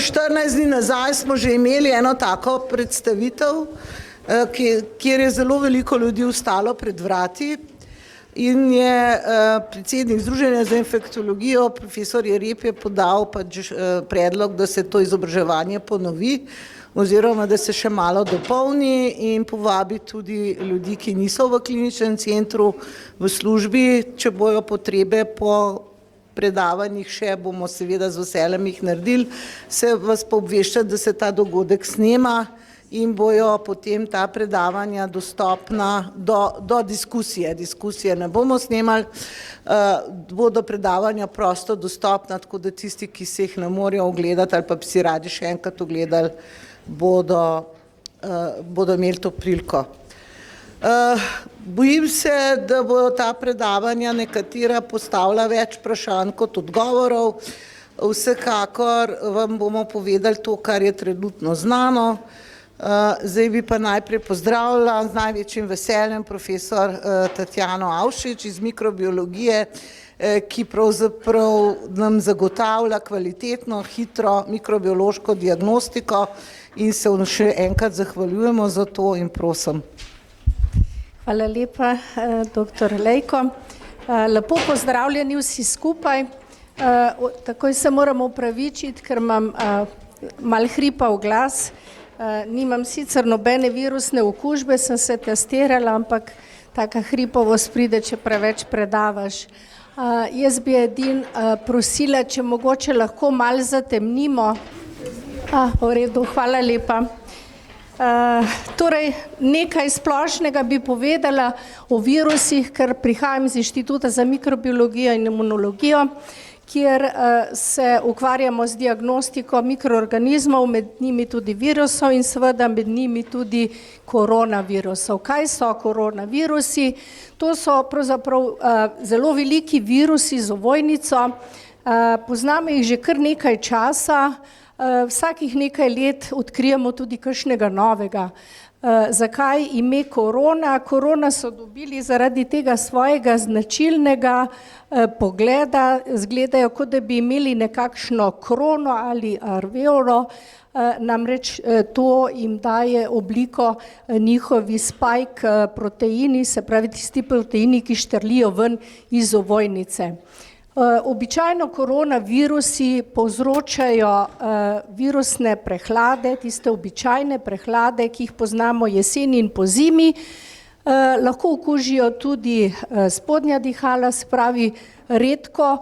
14 dni nazaj smo že imeli eno tako predstavitev, kjer je zelo veliko ljudi ostalo pred vrati in je predsednik Združenja za infektologijo, profesor Jereb, je podal pač predlog, da se to izobraževanje ponovi oziroma da se še malo dopolni in povabi tudi ljudi, ki niso v kliničnem centru v službi, če bojo potrebe po predavanjih še, bomo seveda z veseljem jih naredili, se vas pa obvešča, da se ta dogodek snema in bojo potem ta predavanja dostopna do diskusije. Diskusije ne bomo snemali, bodo predavanja prosto dostopna, tako da tisti, ki se jih ne morejo ogledati ali pa bi si radi še enkrat ogledali, bodo imeli to priliko. Bojim se, da bodo ta predavanja nekatera postavila več vprašanj kot odgovorov. Vsekakor vam bomo povedali to, kar je trenutno znano. Zdaj bi pa najprej pozdravila z največjim veseljem profesor Tatjano Avšič iz mikrobiologije, ki pravzaprav nam zagotavlja kvalitetno, hitro mikrobiološko diagnostiko in se še enkrat zahvaljujemo za to in prosim. Hvala lepa, dr. Lejko. Lepo pozdravljeni vsi skupaj. Takoj se moram opravičiti, ker imam malo hripa v glas. Nimam sicer nobene virusne okužbe, sem se testirala, ampak taka hripavost pride, če preveč predavaš. Jaz bi prosila, če mogoče lahko malo zatemnimo. V redu, hvala lepa. Torej, nekaj splošnega bi povedala o virusih, ker prihajam z Inštituta za mikrobiologijo in imunologijo, kjer se ukvarjamo z diagnostiko mikroorganizmov, med njimi tudi virusov in seveda med njimi tudi koronavirusov. Kaj so koronavirusi? To so pravzaprav zelo veliki virusi z ovojnico. Poznamo jih že kar nekaj časa. Vsakih nekaj let odkrijemo tudi kakšnega novega. Zakaj ime korona? Korona so dobili zaradi tega svojega značilnega pogleda, zgledajo, kot da bi imeli nekakšno krono ali alveolo, namreč to jim daje obliko njihovi spike proteini, se pravi tisti proteini, ki štrlijo ven iz ovojnice. Običajno koronavirusi povzročajo virusne prehlade, tiste običajne prehlade, ki jih poznamo jeseni in pozimi. Lahko okužijo tudi spodnja dihala, se pravi redko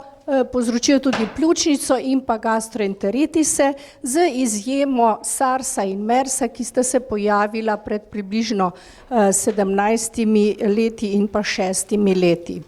povzročijo tudi pljučnico in pa gastroenteritise, z izjemo SARS-a in MERS-a, ki sta se pojavila pred približno 17 leti in pa 6 leti.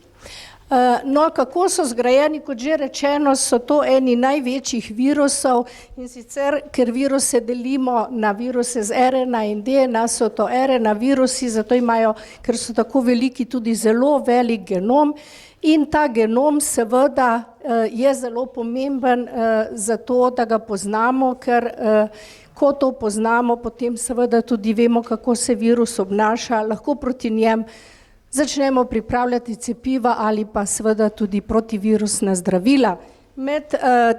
No, kako so zgrajeni, kot že rečeno, so to eni največjih virusov in sicer, ker viruse delimo na viruse z RNA in DNA, so to RNA virusi, zato imajo, ker so tako veliki, tudi zelo velik genom in ta genom seveda je zelo pomemben za to, da ga poznamo, ker ko to poznamo, potem seveda tudi vemo, kako se virus obnaša, lahko proti njem začnemo pripravljati cepiva ali pa seveda tudi protivirusna zdravila. Med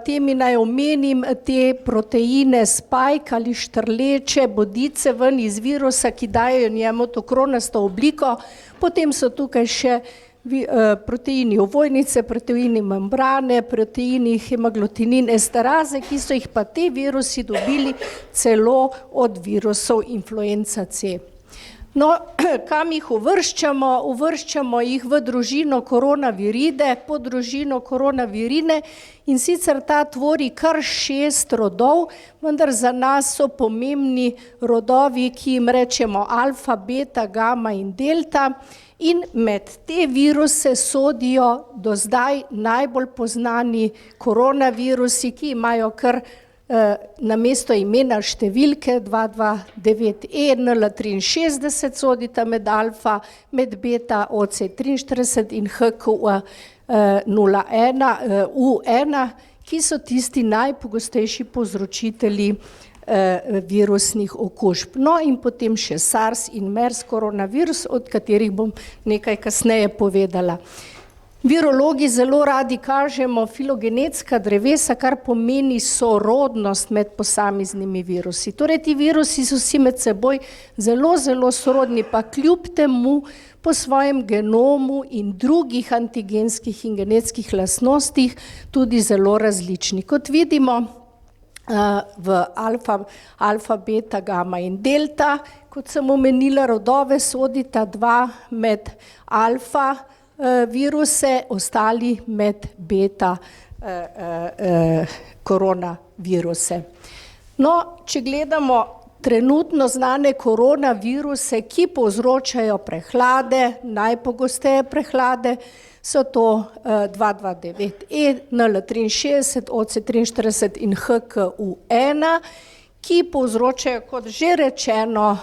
temi naj omenim te proteine spike ali štrleče bodice ven iz virusa, ki dajo njemu to kronasto obliko, potem so tukaj še proteini ovojnice, proteini membrane, proteini hemaglutinin esteraze, ki so jih pa te virusi dobili celo od virusov influenza C. No, kam jih uvrščamo? Uvrščamo jih v družino koronaviride, podružino koronavirine in sicer ta tvori kar 6 rodov, vendar za nas so pomembni rodovi, ki jim rečemo alfa, beta, gamma in delta in med te viruse sodijo do zdaj najbolj poznani koronavirusi, ki imajo kar namesto imena številke 229E, NL63 sodita med alfa, med beta OC43 in HKU01, ki so tisti najpogostejši povzročitelji virusnih okužb. No in potem še SARS in MERS koronavirus, od katerih bom nekaj kasneje povedala. Virologi zelo radi kažemo filogenetska drevesa, kar pomeni sorodnost med posameznimi virusi. Torej, ti virusi so si med seboj zelo, zelo sorodni, pa kljub temu po svojem genomu in drugih antigenskih in genetskih lastnostih tudi zelo različni. Kot vidimo, v alfa, beta, gama in delta, kot sem omenila, rodove sodita dva med alfa viruse, ostali med beta koronaviruse. No, če gledamo trenutno znane koronaviruse, ki povzročajo prehlade, najpogosteje prehlade, so to 229E, NL63, OC43 in HKU1, ki povzročajo, kot že rečeno,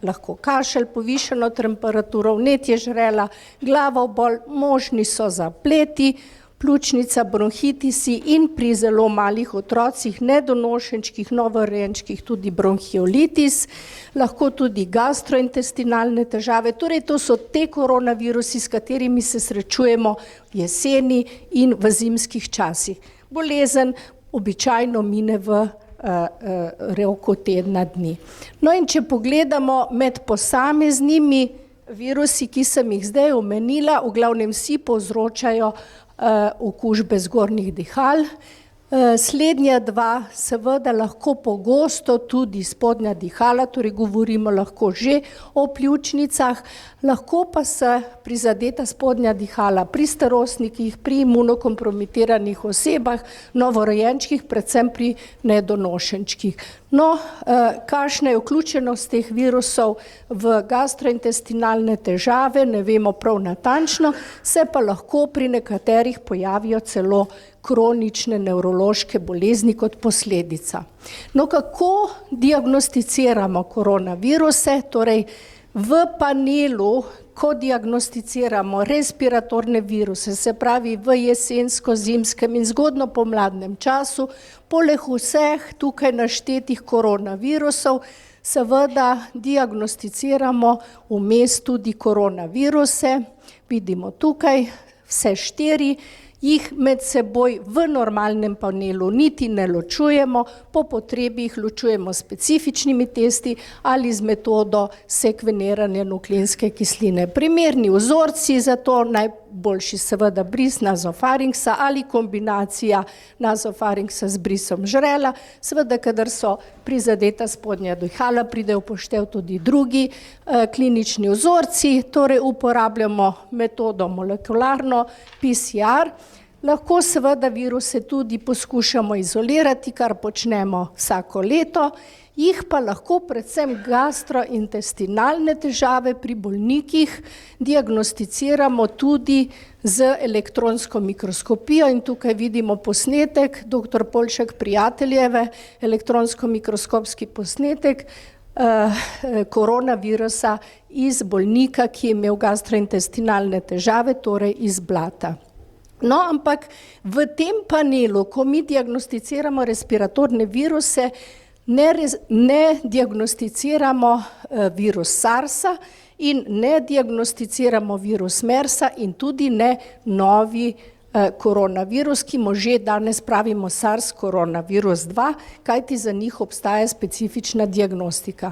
lahko kašelj, povišeno temperaturo, vnetje žrela, glavobol, možni so zapleti, pljučnica, bronhitisi in pri zelo malih otrocih, nedonošenčkih, novorojenčkih tudi bronhiolitis, lahko tudi gastrointestinalne težave. Torej, to so te koronavirusi, s katerimi se srečujemo jeseni in v zimskih časih. Bolezen običajno mine v roku tedna dni. No in če pogledamo med posameznimi virusi, ki sem jih zdaj omenila, v glavnem vsi povzročajo okužbe zgornjih dihal. Slednja dva seveda lahko pogosto tudi spodnja dihala, torej govorimo lahko že o pljučnicah, lahko pa se prizadeta spodnja dihala pri starostnikih, pri imunokompromitiranih osebah, novorojenčkih, predvsem pri nedonošenčkih. No, kakšna je vključenost teh virusov v gastrointestinalne težave, ne vemo prav natančno, se pa lahko pri nekaterih pojavijo celo kronične nevrološke bolezni kot posledica. No, kako diagnosticiramo koronaviruse? Torej, v panelu, ko diagnosticiramo respiratorne viruse, se pravi v jesensko-zimskem in zgodnjopomladnem času, poleg vseh tukaj naštetih koronavirusov, seveda diagnosticiramo vmes tudi koronaviruse. Vidimo tukaj vse štiri, jih med seboj v normalnem panelu niti ne ločujemo, po potrebi jih ločujemo s specifičnimi testi ali z metodo sekveniranja nukleinske kisline. Primerni vzorci za to, najboljši seveda bris nazofarinksa ali kombinacija nazofarinksa z brisom žrela, seveda, kadar so prizadeta spodnja dihala, pride v poštev tudi drugi klinični vzorci, torej uporabljamo metodo molekularno PCR. Lahko seveda viruse tudi poskušamo izolirati, kar počnemo vsako leto, jih pa lahko predvsem gastrointestinalne težave pri bolnikih diagnosticiramo tudi z elektronsko mikroskopijo in tukaj vidimo posnetek dr. Polšek Prijateljeve, elektronsko-mikroskopski posnetek koronavirusa iz bolnika, ki je imel gastrointestinalne težave, torej iz Blata. No, ampak v tem panelu, ko mi diagnosticiramo respiratorne viruse, ne diagnosticiramo virus SARS-a in ne diagnosticiramo virus MERS-a in tudi ne novi koronavirus, ki mu že danes pravimo SARS koronavirus 2, kajti za njih obstaja specifična diagnostika.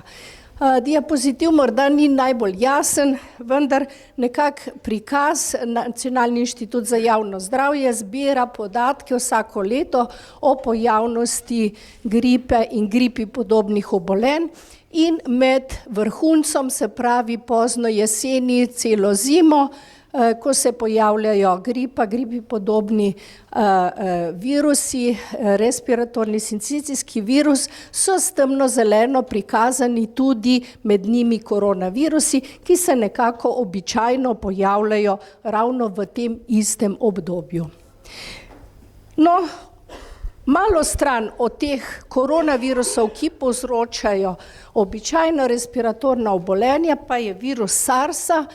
Diapozitiv morda ni najbolj jasen, vendar nekak prikaz Nacionalni inštitut za javno zdravje zbira podatke vsako leto o pojavnosti gripe in gripi podobnih obolenj in med vrhuncem, se pravi pozno jeseni, celo zimo, ko se pojavljajo gripi podobni virusi, respiratorni sincicijski virus, so s temno-zeleno prikazani tudi med njimi koronavirusi, ki se nekako običajno pojavljajo ravno v tem istem obdobju. No, malo stran od teh koronavirusov, ki povzročajo običajno respiratorna obolenja, pa je virus SARS-a,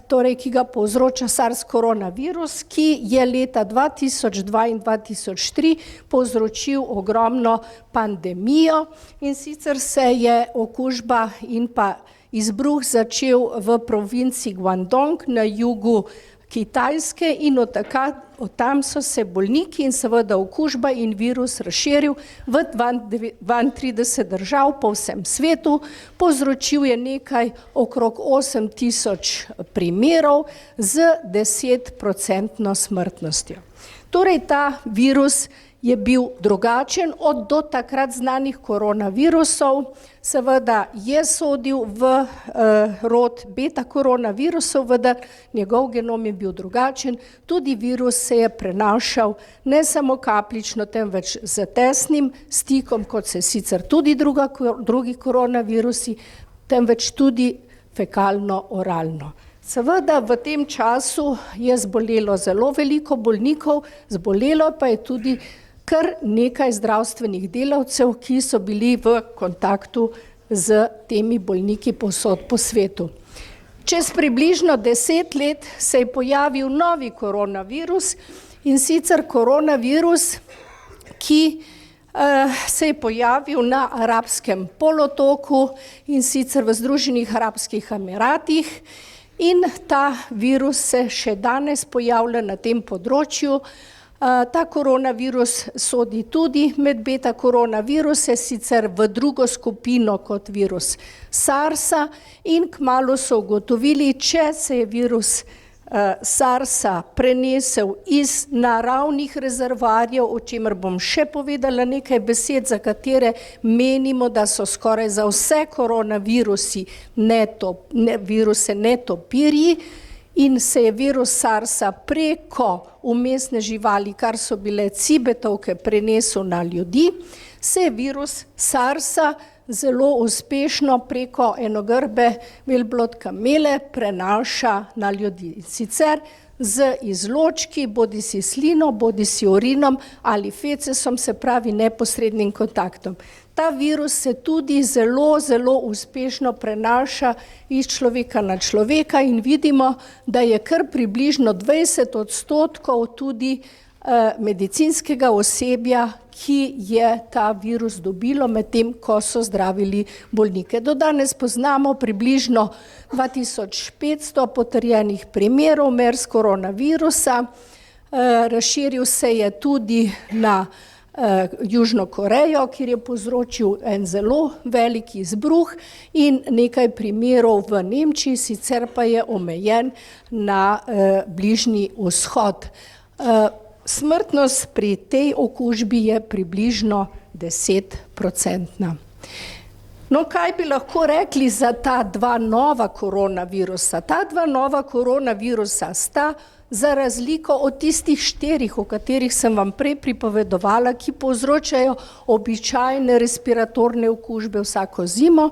torej, ki ga povzroča SARS koronavirus, ki je leta 2002 in 2003 povzročil ogromno pandemijo in sicer se je okužba in pa izbruh začel v provinci Guangdong na jugu Kitajske in od tam so se bolniki in seveda okužba in virus razširil v 32 držav po vsem svetu, povzročil je nekaj okrog 8.000 primerov z 10% smrtnostjo. Torej ta virus je bil drugačen od do takrat znanih koronavirusov, seveda je sodil v rod beta koronavirusov, vendar njegov genom je bil drugačen, tudi virus se je prenašal ne samo kapljično, temveč z tesnim stikom, kot se sicer tudi drugi koronavirusi, temveč tudi fekalno-oralno. Seveda v tem času je zbolelo zelo veliko bolnikov, zbolelo pa je tudi kar nekaj zdravstvenih delavcev, ki so bili v kontaktu z temi bolniki povsod po svetu. Čez približno 10 let se je pojavil novi koronavirus in sicer koronavirus, ki se je pojavil na Arabskem polotoku in sicer v Združenih arabskih emiratih. In ta virus se še danes pojavlja na tem področju. Ta koronavirus sodi tudi med beta koronaviruse, sicer v drugo skupino kot virus SARS-a in kmalu so ugotovili, če se je virus SARS-a prenesel iz naravnih rezervoarjev, o čemer bom še povedala nekaj besed, za katere menimo, da so skoraj za vse koronavirusi viruse netopirji, in se je virus SARS-a preko vmesne živali, kar so bile cibetovke, prenesel na ljudi, se je virus SARS-a zelo uspešno preko enogrbe velblod kamele prenaša na ljudi. Sicer z izločki, bodisi slino, bodisi urinom ali fecesom, se pravi neposrednim kontaktom. Ta virus se tudi zelo uspešno prenaša iz človeka na človeka in vidimo, da je kar približno 20% tudi medicinskega osebja, ki je ta virus dobilo medtem, ko so zdravili bolnike. Do danes poznamo približno 2500 potrjenih primerov MERS koronavirusa. Razširil se je tudi na Južno Korejo, kjer je povzročil en zelo velik izbruh in nekaj primerov v Nemčiji, sicer pa je omejen na Bližnji vzhod. Smrtnost pri tej okužbi je približno 10%. No, kaj bi lahko rekli za ta dva nova koronavirusa? Ta dva nova koronavirusa sta za razliko od tistih 4, o katerih sem vam prej pripovedovala, ki povzročajo običajne respiratorne okužbe vsako zimo,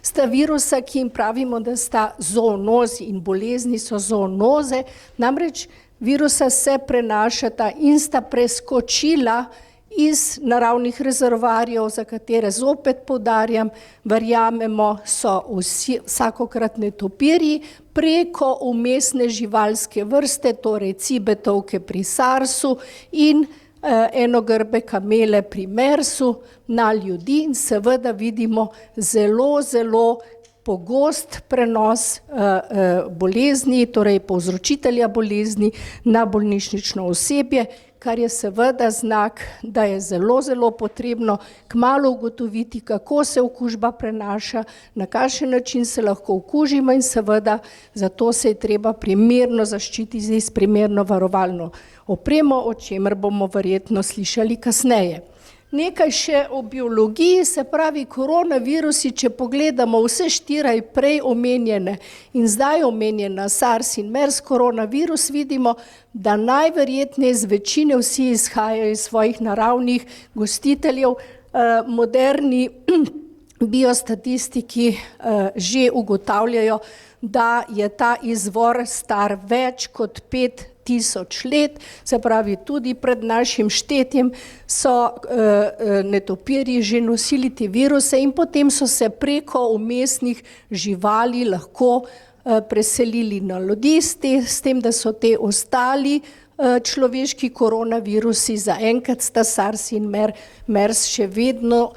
sta virusa, ki jim pravimo, da sta zoonozi in bolezni so zoonoze, namreč virusa se prenašata in sta preskočila iz naravnih rezervoarjev, za katere zopet poudarjam, verjamemo, so vsakokrat netopirji, preko vmesne živalske vrste, torej cibetovke pri SARS-u in enogrbe kamele pri MERS-u na ljudi in seveda vidimo zelo pogost prenos bolezni, torej povzročitelja bolezni na bolnišnično osebje, kar je seveda znak, da je zelo potrebno kmalu ugotoviti, kako se okužba prenaša, na kakšen način se lahko okužimo in seveda zato se je treba primerno zaščititi z primerno varovalno opremo, o čemer bomo verjetno slišali kasneje. Nekaj še o biologiji, se pravi koronavirusi, če pogledamo vse 4 prej omenjene in zdaj omenjena SARS in MERS koronavirus, vidimo, da najverjetneje z večine vsi izhajajo iz svojih naravnih gostiteljev. Moderni biostatistiki že ugotavljajo, da je ta izvor star več kot 5000 let, se pravi tudi pred našim štetjem so netopirji že nosili te viruse in potem so se preko vmesnih živali lahko preselili na ljudi, s tem, da so te ostali človeški koronavirusi, zaenkrat sta SARS in MERS še vedno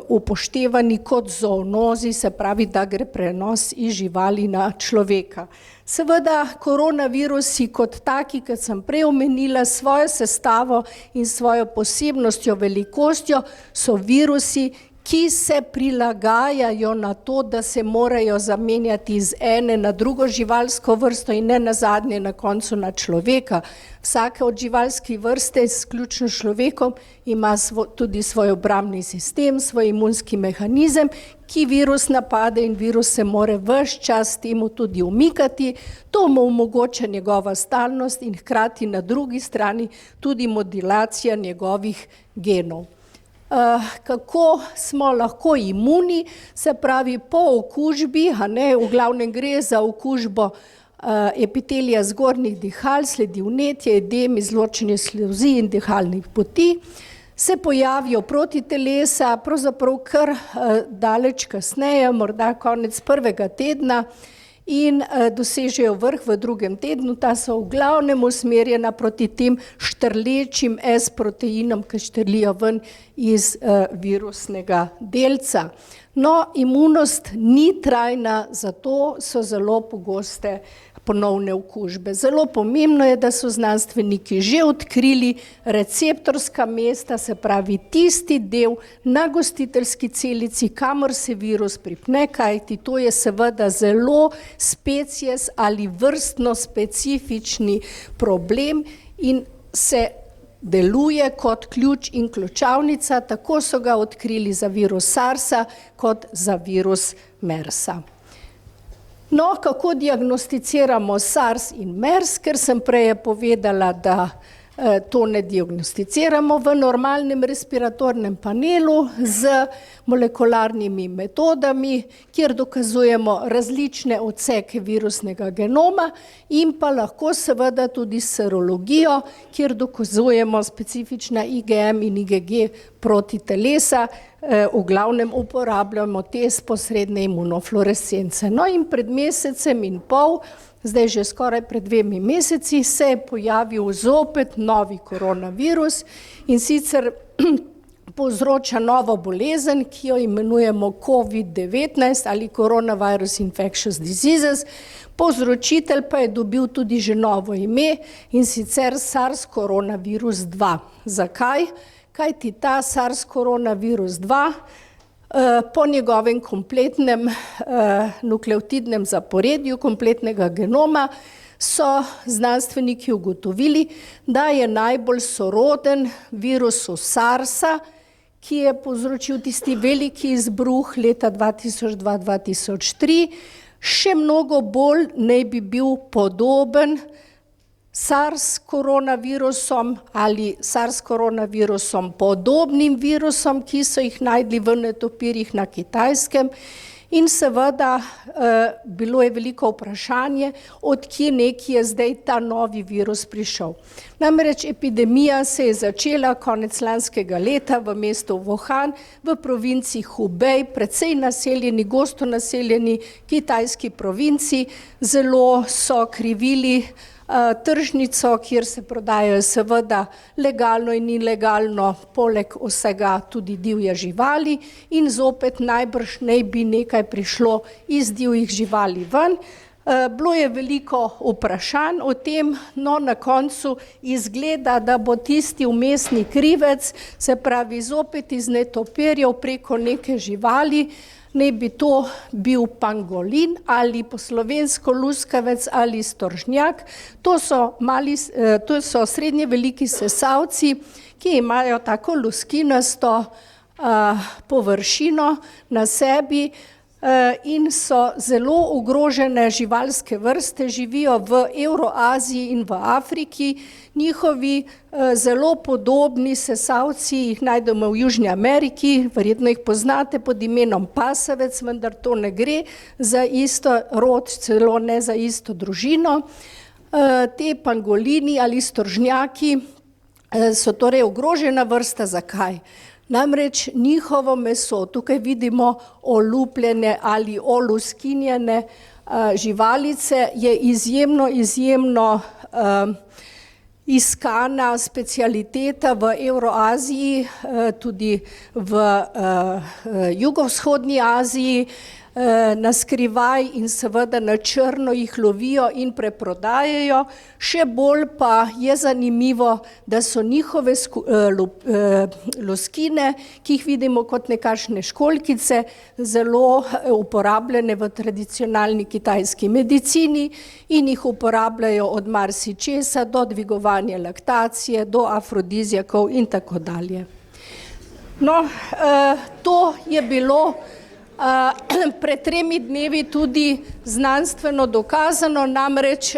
upoštevani kot zoonozi, se pravi, da gre prenos iz živali na človeka. Seveda koronavirusi kot taki, kot sem prej omenila, svojo sestavo in svojo posebnostjo, velikostjo, so virusi, ki se prilagajajo na to, da se morajo zamenjati iz ene na drugo živalsko vrsto in ne nazadnje na koncu na človeka. Vsaka od živalskih vrste, izključno človekom, ima tudi svoj obrambni sistem, svoj imunski mehanizem, ki virus napade in virus se mora ves čas temu tudi umikati. To mu omogoča njegova stalnost in hkrati na drugi strani tudi modulacija njegovih genov. Kako smo lahko imuni, se pravi po okužbi, v glavnem gre za okužbo epitelija zgornjih dihal, sledi vnetje, edem, izločanje sluzi in dihalnih poti, se pojavijo protitelesa, pravzaprav kar daleč kasneje, morda konec prvega tedna, in dosežejo vrh v drugem tednu. Ta so v glavnem usmerjena proti tem štrlečim S-proteinom, ki štrlijo ven iz virusnega delca. No, imunost ni trajna, zato so zelo pogoste ponovne okužbe. Zelo pomembno je, da so znanstveniki že odkrili receptorska mesta, se pravi tisti del na gostiteljski celici, kamor se virus pripne, kajti to je seveda zelo species ali vrstno specifični problem in se deluje kot ključ in ključavnica, tako so ga odkrili za virus SARS-a kot za virus MERS-a. No, kako diagnosticiramo SARS in MERS, ker sem prej povedala, da to ne diagnosticiramo v normalnem respiratornem panelu z molekularnimi metodami, kjer dokazujemo različne odseke virusnega genoma in pa lahko seveda tudi serologijo, kjer dokazujemo specifična IgM in IgG protitelesa, v glavnem uporabljamo test posredne imunofluorescence. No in pred mesecem in pol, zdaj že skoraj pred 2 meseci, se je pojavil zopet novi koronavirus in sicer povzroča novo bolezen, ki jo imenujemo COVID-19 ali Coronavirus Infectious Diseases. Povzročitelj pa je dobil tudi že novo ime in sicer SARS-CoV-2. Zakaj? Kajti ta SARS-CoV-2 po njegovem kompletnem nukleotidnem zaporedju, kompletnega genoma, so znanstveniki ugotovili, da je najbolj soroden virusu SARS-a, ki je povzročil tisti veliki izbruh leta 2002-2003, še mnogo bolj naj bi bil podoben SARS koronavirusom ali SARS koronavirusom podobnim virusom, ki so jih našli v netopirjih na Kitajskem. In seveda bilo je veliko vprašanje, od kje nekje je zdaj ta novi virus prišel. Namreč epidemija se je začela konec lanskega leta v mestu Wuhan, v provinciji Hubei, precej naseljeni, gosto naseljeni kitajski provinciji. Zelo so krivili tržnico, kjer se prodajajo seveda legalno in ilegalno, poleg vsega tudi divje živali, in zopet najbrž naj bi nekaj prišlo iz divjih živali ven. Bilo je veliko vprašanj o tem, no na koncu izgleda, da bo tisti vmesni krivec, se pravi zopet iz netopirjev preko neke živali, naj bi to bil pangolin ali po slovensko luskavec ali storžnjak. To so srednje veliki sesalci, ki imajo tako luskinasto površino na sebi in so zelo ogrožene živalske vrste, živijo v Evroaziji in v Afriki. Njihovi zelo podobni sesalci jih najdemo v Južni Ameriki, verjetno jih poznate pod imenom pasavec, vendar to ne gre za isto rod, celo ne za isto družino. Te pangolini ali storžnjaki so torej ogrožena vrsta. Zakaj? Namreč njihovo meso, tukaj vidimo olupljene ali oluskinjene živalice, je izjemno iskana specialiteta v Evroaziji, tudi v jugovzhodni Aziji, na skrivaj in seveda na črno jih lovijo in preprodajajo. Še bolj pa je zanimivo, da so njihove luskine, ki jih vidimo kot nekakšne školjkice, zelo uporabljene v tradicionalni kitajski medicini in jih uporabljajo od marsičesa do dvigovanja laktacije, do afrodizijakov in tako dalje. No, to je bilo pred 3 dnevi tudi znanstveno dokazano, namreč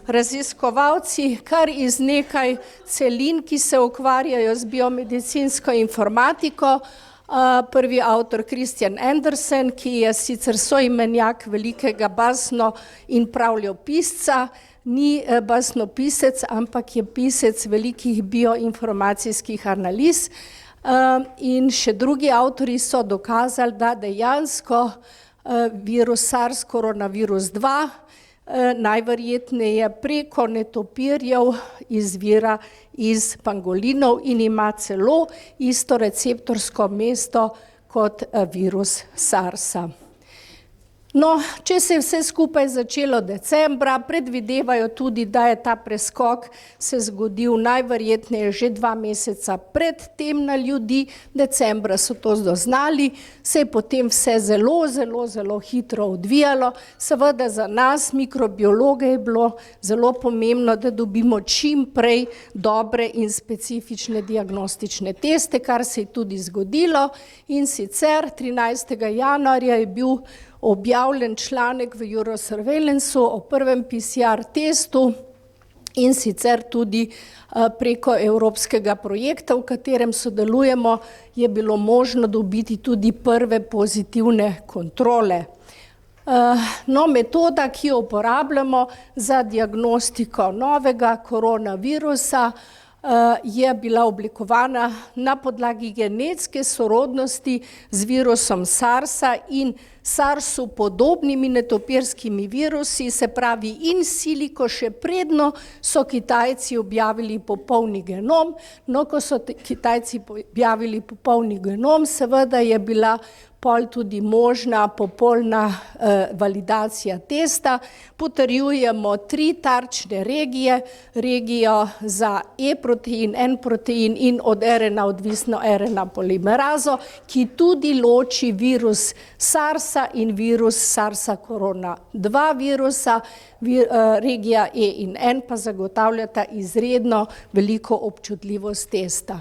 raziskovalci kar iz nekaj celin, ki se ukvarjajo z biomedicinsko informatiko, prvi avtor Christian Andersen, ki je sicer soimenjak velikega basno in pravljopisca, ni basnopisec, ampak je pisec velikih bioinformacijskih analiz. In še drugi avtori so dokazali, da dejansko virus SARS koronavirus 2 najverjetneje preko netopirjev izvira iz pangolinov in ima celo isto receptorsko mesto kot virus SARS-a. No, če se je vse skupaj začelo decembra, predvidevajo tudi, da je ta preskok se zgodil najverjetneje že 2 meseca pred tem na ljudi, decembra so to doznali, se je potem vse zelo hitro odvijalo. Seveda za nas, mikrobiologe, je bilo zelo pomembno, da dobimo čim prej dobre in specifične diagnostične teste, kar se je tudi zgodilo, in sicer 13. januarja je bil objavljen članek v Eurosurveillanceu o prvem PCR testu in sicer tudi preko evropskega projekta, v katerem sodelujemo, je bilo možno dobiti tudi prve pozitivne kontrole. No, metoda, ki jo uporabljamo za diagnostiko novega koronavirusa, je bila oblikovana na podlagi genetske sorodnosti z virusom SARS-a in SARS-u podobnimi netopirskimi virusi, se pravi in silico, še predno so Kitajci objavili popolni genom. No, ko so Kitajci objavili popolni genom, seveda je bila pol tudi možna popolna validacija testa. Potrjujemo 3 tarčne regije, regijo za E-protein, N-protein in od RNA odvisno RNA polimerazo, ki tudi loči virus SARS-a in virus SARS-a korona 2 virusa, regija E in N pa zagotavljata izredno veliko občutljivost testa.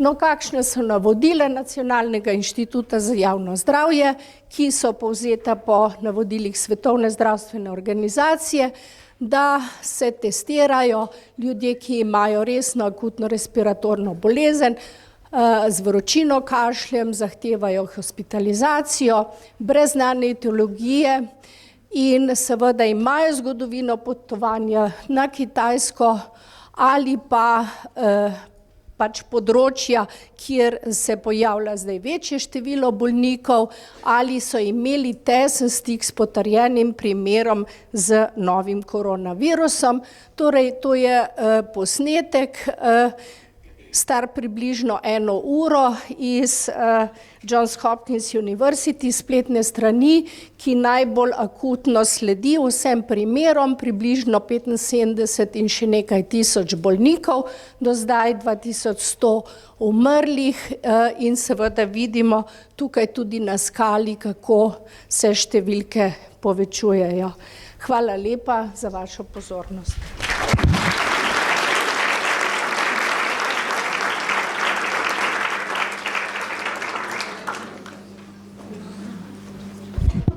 No, kakšne so navodila Nacionalnega inštituta za javno zdravje, ki so povzeta po navodilih Svetovne zdravstvene organizacije, da se testirajo ljudje, ki imajo resno akutno respiratorno bolezen, z vročino, kašljem, zahtevajo hospitalizacijo, brez znane etiologije in seveda imajo zgodovino potovanja na Kitajsko ali pa pač področja, kjer se pojavlja zdaj večje število bolnikov ali so imeli tesen stik s potrjenim primerom z novim koronavirusom. Torej, to je posnetek star približno 1 uro iz Johns Hopkins University spletne strani, ki najbolj akutno sledi vsem primerom, približno 75 in še nekaj tisoč bolnikov, do zdaj 2100 umrlih in seveda vidimo tukaj tudi na skali, kako se številke povečujejo. Hvala lepa za vašo pozornost.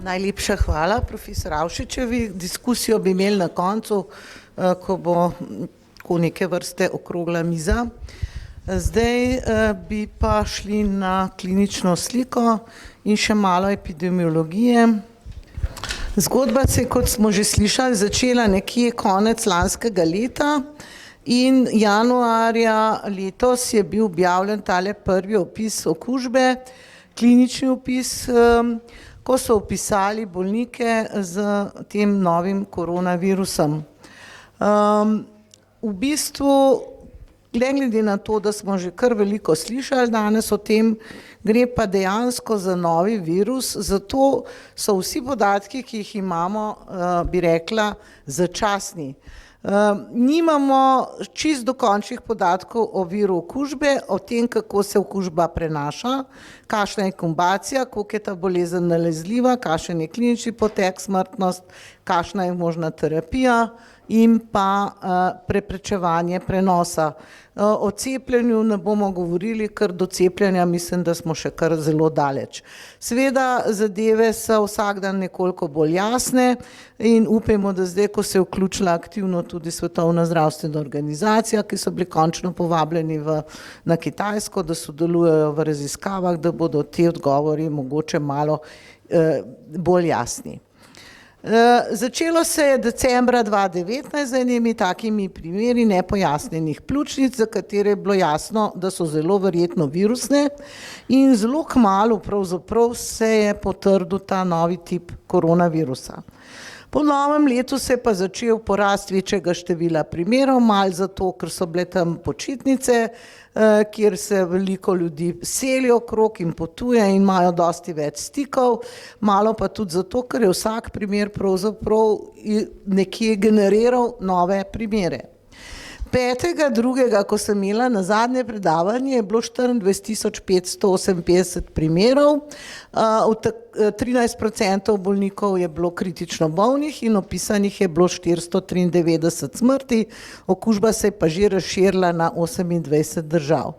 Najlepša hvala profesor Avšičevi. Diskusijo bi imeli na koncu, ko bo neke vrste okrogla miza. Zdaj bi pa šli na klinično sliko in še malo epidemiologije. Zgodba se je, kot smo že slišali, začela nekje konec lanskega leta in januarja letos je bil objavljen tale prvi opis okužbe, klinični opis, ko so opisali bolnike z tem novim koronavirusom. v bistvu, glede na to, da smo že kar veliko slišali danes o tem, gre pa dejansko za novi virus, zato so vsi podatki, ki jih imamo, bi rekla, začasni. Nimamo čist dokončnih podatkov o viru okužbe, o tem, kako se okužba prenaša, kakšna je inkubacija, koliko je ta bolezen nalezljiva, kakšen je klinični potek, smrtnost, kakšna je možna terapija in pa preprečevanje prenosa. O cepljenju ne bomo govorili, ker do cepljenja mislim, da smo še kar zelo daleč. Seveda zadeve so vsak dan nekoliko bolj jasne in upajmo, da zdaj, ko se je vključila aktivno tudi Svetovna zdravstvena organizacija, ki so bili končno povabljeni na Kitajsko, da sodelujejo v raziskavah, da bodo ti odgovori mogoče malo bolj jasni. Začelo se je decembra 2019 z enimi takimi primeri nepojasnjenih pljučnic, za katere je bilo jasno, da so zelo verjetno virusne in zelo kmalu pravzaprav se je potrdil ta novi tip koronavirusa. Po novem letu se je pa začel porast večjega števila primerov, malo zato, ker so bile tam počitnice, kjer se veliko ljudi seli okrog in potuje in imajo dosti več stikov, malo pa tudi zato, ker je vsak primer pravzaprav nekje generiral nove primere. 5.2., ko sem imela na zadnje predavanje, je bilo 24.558 primerov, od 13% bolnikov je bilo kritično bolnih in opisanih je bilo 493 smrti, okužba se je pa že razširila na 28 držav.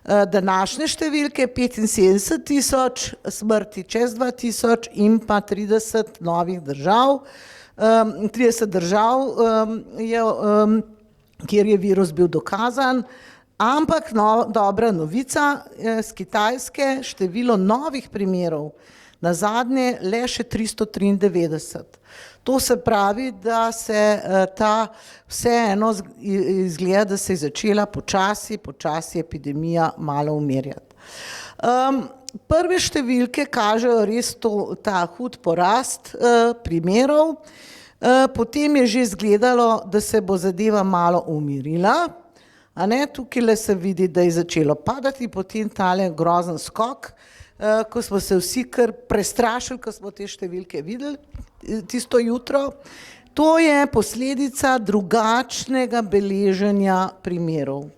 Današnje številke 75.000, smrti čez 2.000 in pa 30 novih držav, 30 držav je kjer je virus bil dokazan, ampak dobra novica z Kitajske, število novih primerov na zadnje le še 393. To se pravi, da se ta vseeno izgleda, da se je začela počasi epidemija malo umirjati. Prve številke kažejo res ta hud porast primerov. Potem je že izgledalo, da se bo zadeva malo umirila, tukaj se vidi, da je začelo padati, potem tale grozen skok, ko smo se vsi kar prestrašili, ko smo te številke videli tisto jutro. To je posledica drugačnega beleženja primerov.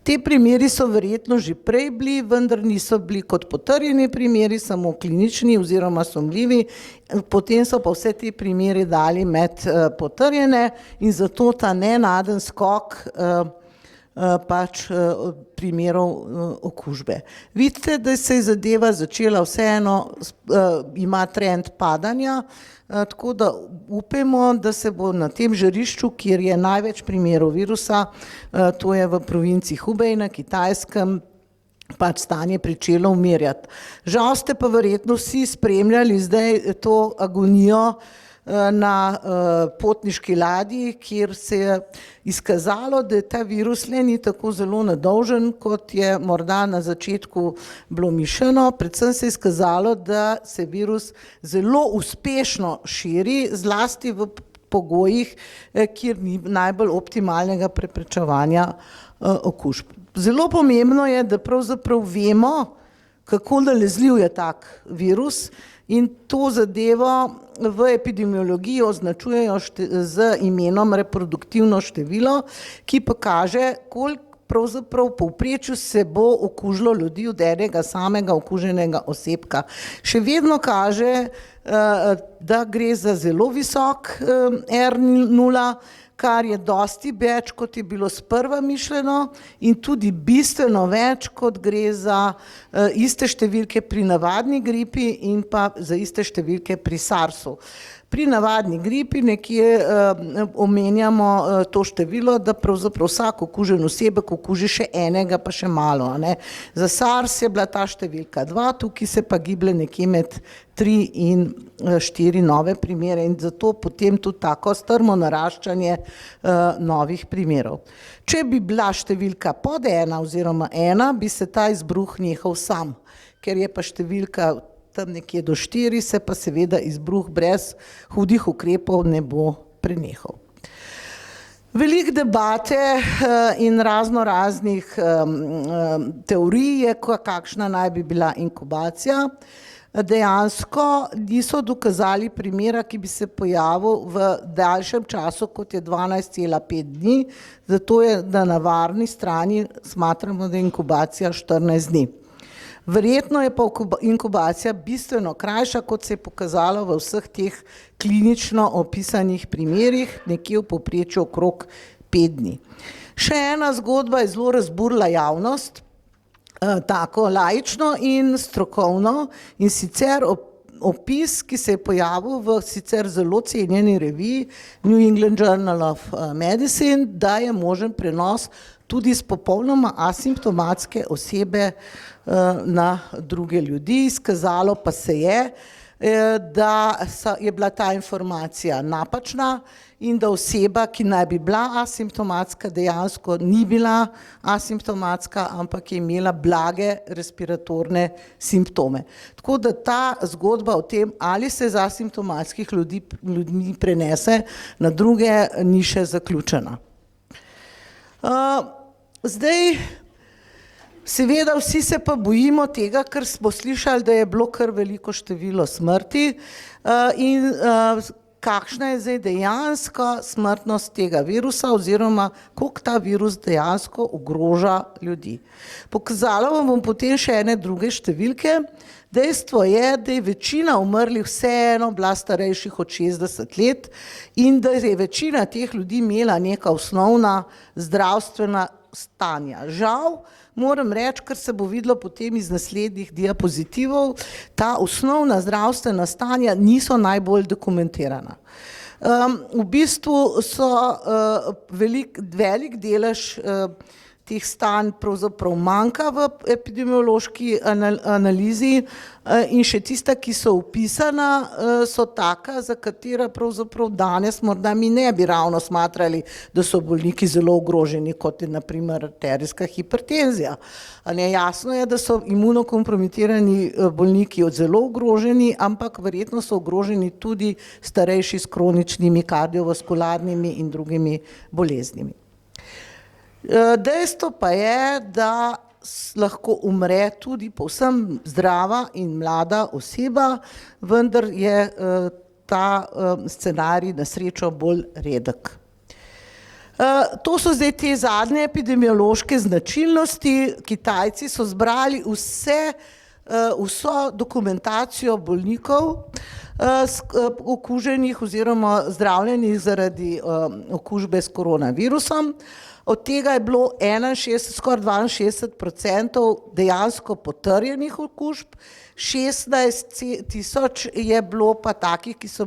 Te primeri so verjetno že prej bili, vendar niso bili kot potrjeni primeri, samo klinični oziroma sumljivi, potem so pa vse te primere dali med potrjene in zato ta nenaden skok pač primerov okužbe. Vidite, da se je zadeva začela vseeno, ima trend padanja, tako da upajmo, da se bo na tem žarišču, kjer je največ primerov virusa, to je v provinci Hubei na Kitajskem, pač stanje pričelo umirjati. Žal ste pa verjetno vsi spremljali zdaj to agonijo na potniški ladji, kjer se je izkazalo, da ta virus le ni tako zelo nedolžen, kot je morda na začetku bilo mišljeno. Predvsem se je izkazalo, da se virus zelo uspešno širi, zlasti v pogojih, kjer ni najbolj optimalnega preprečevanja okužb. Zelo pomembno je, da pravzaprav vemo, kako nalezljiv je tak virus, in to zadevo v epidemiologiji označujejo z imenom reproduktivno število, ki pa kaže, koliko pravzaprav v povprečju se bo okužilo ljudi od enega samega okuženega osebka. Še vedno kaže, da gre za zelo visok R0, kar je dosti več, kot je bilo sprva mišljeno in tudi bistveno več, kot gre za iste številke pri navadni gripi in pa za iste številke pri SARS-u. Pri navadni gripi nekje omenjamo to število, da pravzaprav vsak okužen osebek okuži še enega, pa še malo. Za SARS je bila ta številka 2, tukaj se pa giblje nekje med 3 in 4 nove primere in zato potem tudi tako strmo naraščanje novih primerov. Če bi bila številka pod 1 oziroma 1, bi se ta izbruh nehal sam, ker je pa številka tam nekje do 4, se pa seveda izbruh brez hudih ukrepov ne bo prenehal. Veliko debate in raznih teorij je, kakšna naj bi bila inkubacija. Dejansko niso dokazali primera, ki bi se pojavil v daljšem času, kot je 12,5 dni, zato je na varni strani smatramo, da je inkubacija 14 dni. Verjetno je pa inkubacija bistveno krajša, kot se je pokazalo v vseh teh klinično opisanih primerih, nekje v povprečju okrog 5 dni. Še ena zgodba je zelo razburila javnost, tako laično in strokovno, in sicer opis, ki se je pojavil v sicer zelo cenjeni reviji New England Journal of Medicine, da je možen prenos tudi z popolnoma asimptomatske osebe na druge ljudi. Izkazalo pa se je, da je bila ta informacija napačna in da oseba, ki naj bi bila asimptomatska, dejansko ni bila asimptomatska, ampak je imela blage respiratorne simptome. Tako da ta zgodba o tem, ali se z asimptomatskih ljudi prenese na druge, ni še zaključena. Zdaj, seveda vsi se pa bojimo tega, ker smo slišali, da je bilo kar veliko število smrti in kakšna je zdaj dejanska smrtnost tega virusa oziroma koliko ta virus dejansko ogroža ljudi. Pokazala vam bom potem še ene druge številke. Dejstvo je, da je večina umrlih vseeno bila starejših od 60 let in da je večina teh ljudi imela neka osnovna zdravstvena stanja. Žal, moram reči, kar se bo videlo potem iz naslednjih diapozitivov, ta osnovna zdravstvena stanja niso najbolj dokumentirana. V bistvu so velik delež teh stanj pravzaprav manjka v epidemiološki analizi in še tista, ki so opisana, so taka, za katera pravzaprav danes morda mi ne bi ravno smatrali, da so bolniki zelo ogroženi, kot je na primer arterijska hipertenzija. Jasno je, da so imunokompromitirani bolniki zelo ogroženi, ampak verjetno so ogroženi tudi starejši s kroničnimi kardiovaskularnimi in drugimi boleznimi. Dejstvo pa je, da lahko umre tudi povsem zdrava in mlada oseba, vendar je ta scenarij na srečo bolj redek. To so zdaj te zadnje epidemiološke značilnosti. Kitajci so zbrali vso dokumentacijo bolnikov okuženih oziroma zdravljenih zaradi okužbe s koronavirusom. Od tega je bilo skoraj 62% dejansko potrjenih okužb, 16 tisoč je bilo pa takih, ki so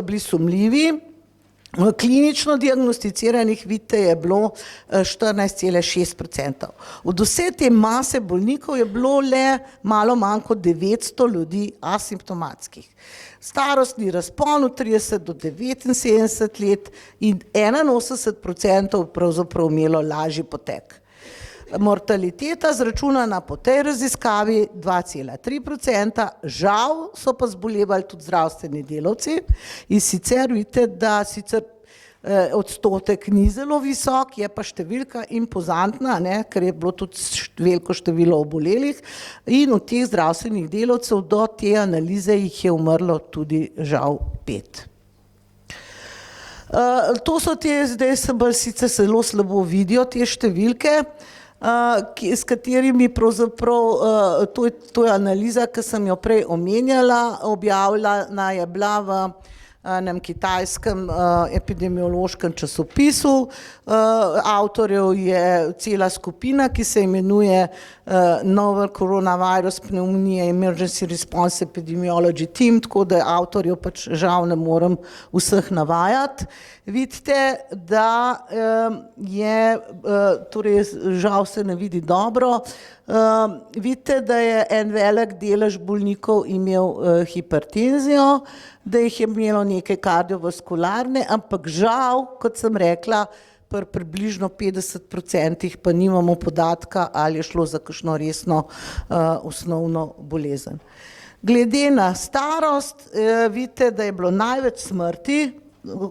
bili sumljivi. Klinično diagnosticiranih, vidite, je bilo 14,6%. Od vse te mase bolnikov je bilo le malo manj kot 900 ljudi asimptomatskih. Starostni razpon od 30 do 79 let in 81% pravzaprav imelo lažji potek. Mortaliteta zračunana po tej raziskavi 2,3%, žal so pa zbolevali tudi zdravstveni delavci in sicer vidite, da sicer odstotek ni zelo visok, je pa številka impozantna, ker je bilo tudi veliko število obolelih in od teh zdravstvenih delavcev do te analize jih je umrlo tudi žal 5. To so te, zdaj se bolj sicer zelo slabo vidijo te številke, s katerimi pravzaprav, to je analiza, ki sem jo prej omenjala, objavljena je bila v enem kitajskem epidemiološkem časopisu. Avtorjev je cela skupina, ki se imenuje Novel Coronavirus Pneumonia Emergency Response Epidemiology Team, tako da avtorjev pač žal ne morem vseh navajati. Vidite, da je, torej žal se ne vidi dobro, vidite, da je en velik delež bolnikov imel hipertenzijo, da jih je imelo nekaj kardiovaskularne, ampak žal, kot sem rekla, pri približno 50% pa nimamo podatka, ali je šlo za kakšno resno osnovno bolezen. Glede na starost, vidite, da je bilo največ smrti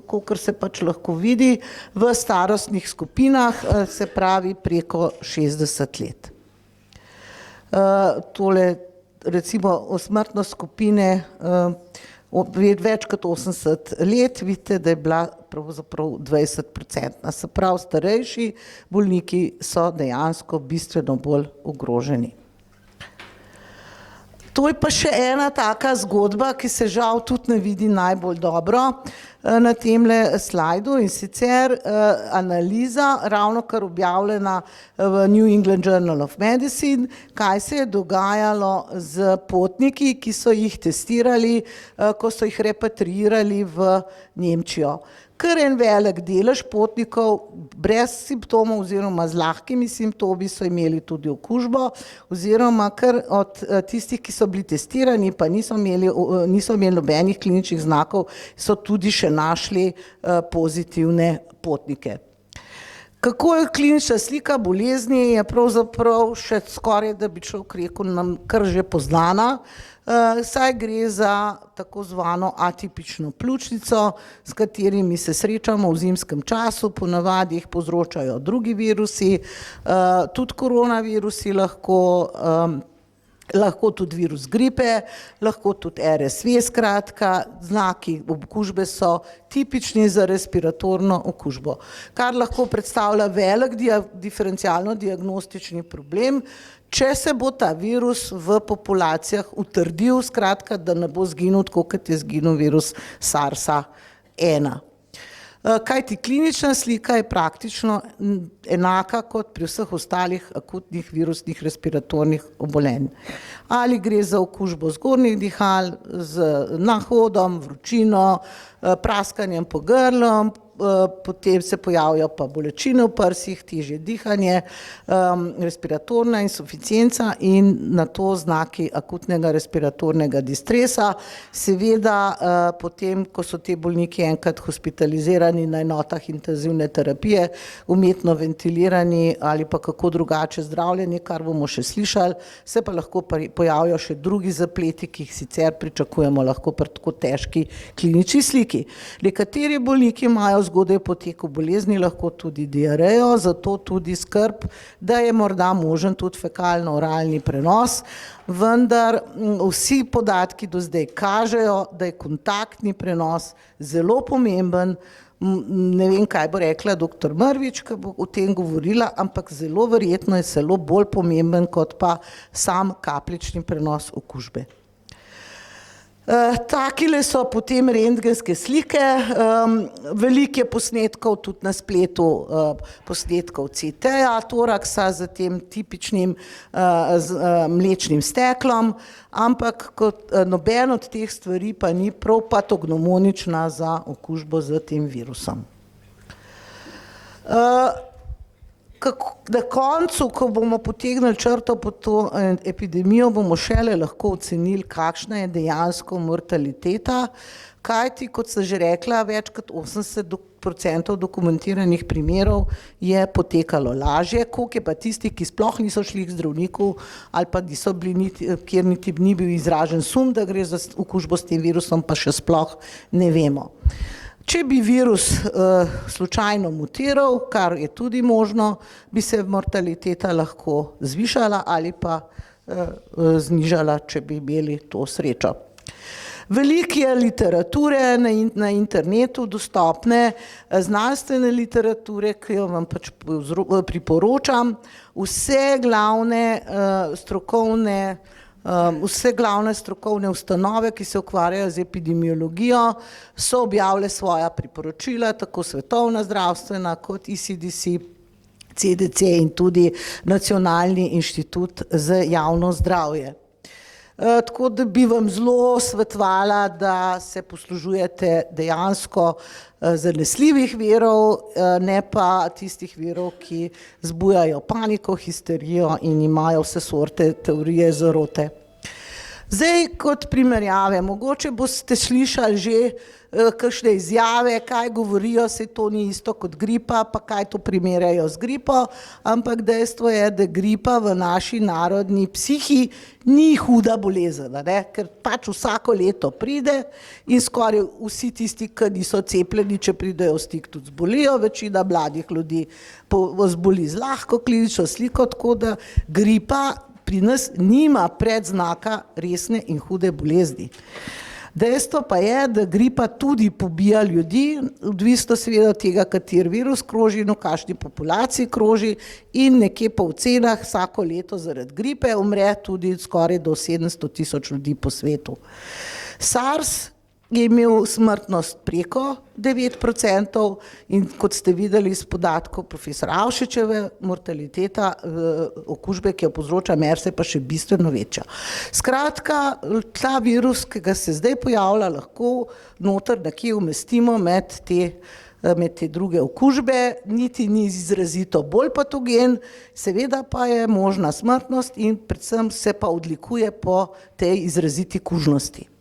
kolikor se pač lahko vidi, v starostnih skupinah, se pravi preko 60 let. Tole recimo smrtnost skupine več kot 80 let, vidite, da je bila pravzaprav 20%. Se pravi, starejši bolniki so dejansko bistveno bolj ogroženi. To je pa še ena taka zgodba, ki se žal tudi ne vidi najbolj dobro na temle slajdu, in sicer analiza, ravnokar objavljena v New England Journal of Medicine, kaj se je dogajalo z potniki, ki so jih testirali, ko so jih repatriirali v Nemčijo. Kar en velik delež potnikov brez simptomov oziroma z lahkimi simptomi so imeli tudi okužbo, oziroma kar od tistih, ki so bili testirani, pa niso imeli nobenih kliničnih znakov, so tudi še našli pozitivne potnike. Kako je klinična slika bolezni, je pravzaprav še skoraj, da bi človek rekel, nam kar že poznana, saj gre za tako zvano atipično pljučnico, s katerimi se srečamo v zimskem času, ponavadi jih povzročajo drugi virusi, tudi koronavirusi lahko tudi virus gripe, lahko tudi RSV, skratka, znaki okužbe so tipični za respiratorno okužbo, kar lahko predstavlja velik diferencialno-diagnostični problem, če se bo ta virus v populacijah utrdil, skratka, da ne bo zginil tako, kot je zginil virus SARS-1. Kajti klinična slika je praktično enaka kot pri vseh ostalih akutnih virusnih respiratornih obolenj. Ali gre za okužbo zgornjih dihal, z nahodom, vročino, praskanjem po grlu, potem se pojavijo pa bolečine v prsih, težje dihanje, respiratorna insuficienca in nato znaki akutnega respiratornega distresa. Seveda potem, ko so te bolniki enkrat hospitalizirani na enotah intenzivne terapije, umetno ventilirani ali pa kako drugače zdravljeni, kar bomo še slišali, se pa lahko pojavijo še drugi zapleti, ki jih sicer pričakujemo lahko pri tako težki klinični sliki. Nekateri bolniki imajo zgodaj poteku bolezni lahko tudi diarejo, zato tudi skrb, da je morda možen tudi fekalno-oralni prenos, vendar vsi podatki do zdaj kažejo, da je kontaktni prenos zelo pomemben. Ne vem, kaj bo rekla dr. Mrvič, ki bo o tem govorila, ampak zelo verjetno je zelo bolj pomemben kot pa sam kapljični prenos okužbe. Takile so potem rentgenske slike, veliko je posnetkov tudi na spletu, posnetkov CT-ja, toraksa z tem tipičnim mlečnim steklom, ampak noben od teh stvari pa ni prav patognomonična za okužbo z tem virusom. Na koncu, ko bomo potegnili črto pod to epidemijo, bomo šele lahko ocenili, kakšna je dejansko mortaliteta, kajti, kot sem že rekla, več kot 80% dokumentiranih primerov je potekalo lažje, koliko je pa tistih, ki sploh niso šli k zdravniku ali pa niso bili, kjer niti ni bil izražen sum, da gre za okužbo s tem virusom, pa še sploh ne vemo. Če bi virus slučajno mutiral, kar je tudi možno, bi se mortaliteta lahko zvišala ali pa znižala, če bi imeli to srečo. Veliko je literature na internetu dostopne, znanstvene literature, ki jo vam pač priporočam, vse glavne strokovne ustanove, ki se ukvarjajo z epidemiologijo, so objavile svoja priporočila, tako Svetovna zdravstvena kot ECDC, CDC in tudi Nacionalni inštitut za javno zdravje. Tako da bi vam zelo svetovala, da se poslužujete dejansko zanesljivih virov, ne pa tistih virov, ki zbujajo paniko, histerijo in imajo vse sorte teorije zarote. Zdaj, kot primerjave, mogoče boste slišali že kakšne izjave, kaj govorijo, se to ni isto kot gripa, pa kaj to primerjajo z gripo, ampak dejstvo je, da gripa v naši narodni psihi ni huda bolezen, ne? Ker pač vsako leto pride in skoraj vsi tisti, ki niso cepljeni, če pridejo v stik, tudi zbolijo, večina mladih ljudi zboli z lahko klinično sliko, tako da gripa pri nas nima predznaka resne in hude bolezni. Dejstvo pa je, da gripa tudi pobija ljudi, odvisno seveda od tega, kateri virus kroži in v kakšni populaciji kroži, in nekje po ocenah vsako leto zaradi gripe umre tudi skoraj do 700.000 ljudi po svetu. SARS je imel smrtnost preko 9% in kot ste videli iz podatkov profesor Avšičeve, mortaliteta okužbe, ki jo povzroča MERS, je pa še bistveno večja. Skratka, ta virus, ki ga se zdaj pojavlja, lahko noter nekje umestimo med te druge okužbe, niti ni izrazito bolj patogen, seveda pa je možna smrtnost in predvsem se pa odlikuje po tej izraziti kužnosti.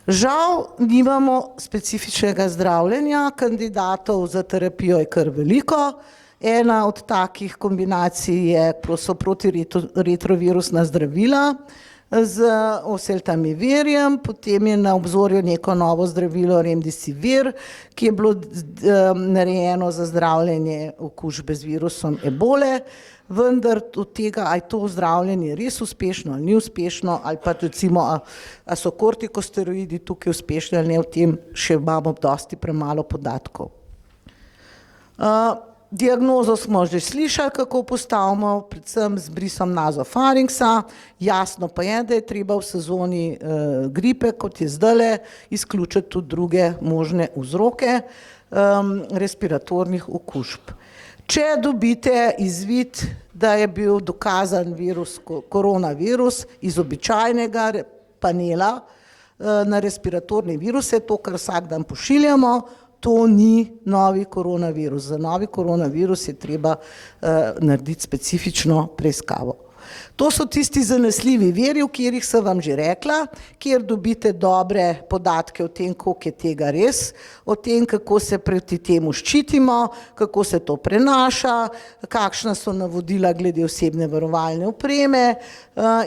Žal nimamo specifičnega zdravljenja, kandidatov za terapijo je kar veliko. Ena od takih kombinacij so protiretrovirusna zdravila z oseltamivirjem, potem je na obzorju neko novo zdravilo Remdesivir, ki je bilo narejeno za zdravljenje okužbe z virusom ebole, vendar od tega, ali je to zdravljenje res uspešno ali ni uspešno, ali pa recimo, a so kortikosteroidi tukaj uspešni ali ne, o tem še imamo dosti premalo podatkov. Diagnozo smo že slišali, kako postavimo, predvsem z brisom nazofarinksa, jasno pa je, da je treba v sezoni gripe, kot je zdajle, izključiti tudi druge možne vzroke respiratornih okužb. Če dobite izvid, da je bil dokazan koronavirus iz običajnega panela na respiratorne viruse, to, kar vsak dan pošiljamo, to ni novi koronavirus. Za novi koronavirus je treba narediti specifično preiskavo. To so tisti zanesljivi viri, o katerih sem vam že rekla, kjer dobite dobre podatke o tem, koliko je tega res, o tem, kako se proti temu ščitimo, kako se to prenaša, kakšna so navodila glede osebne varovalne opreme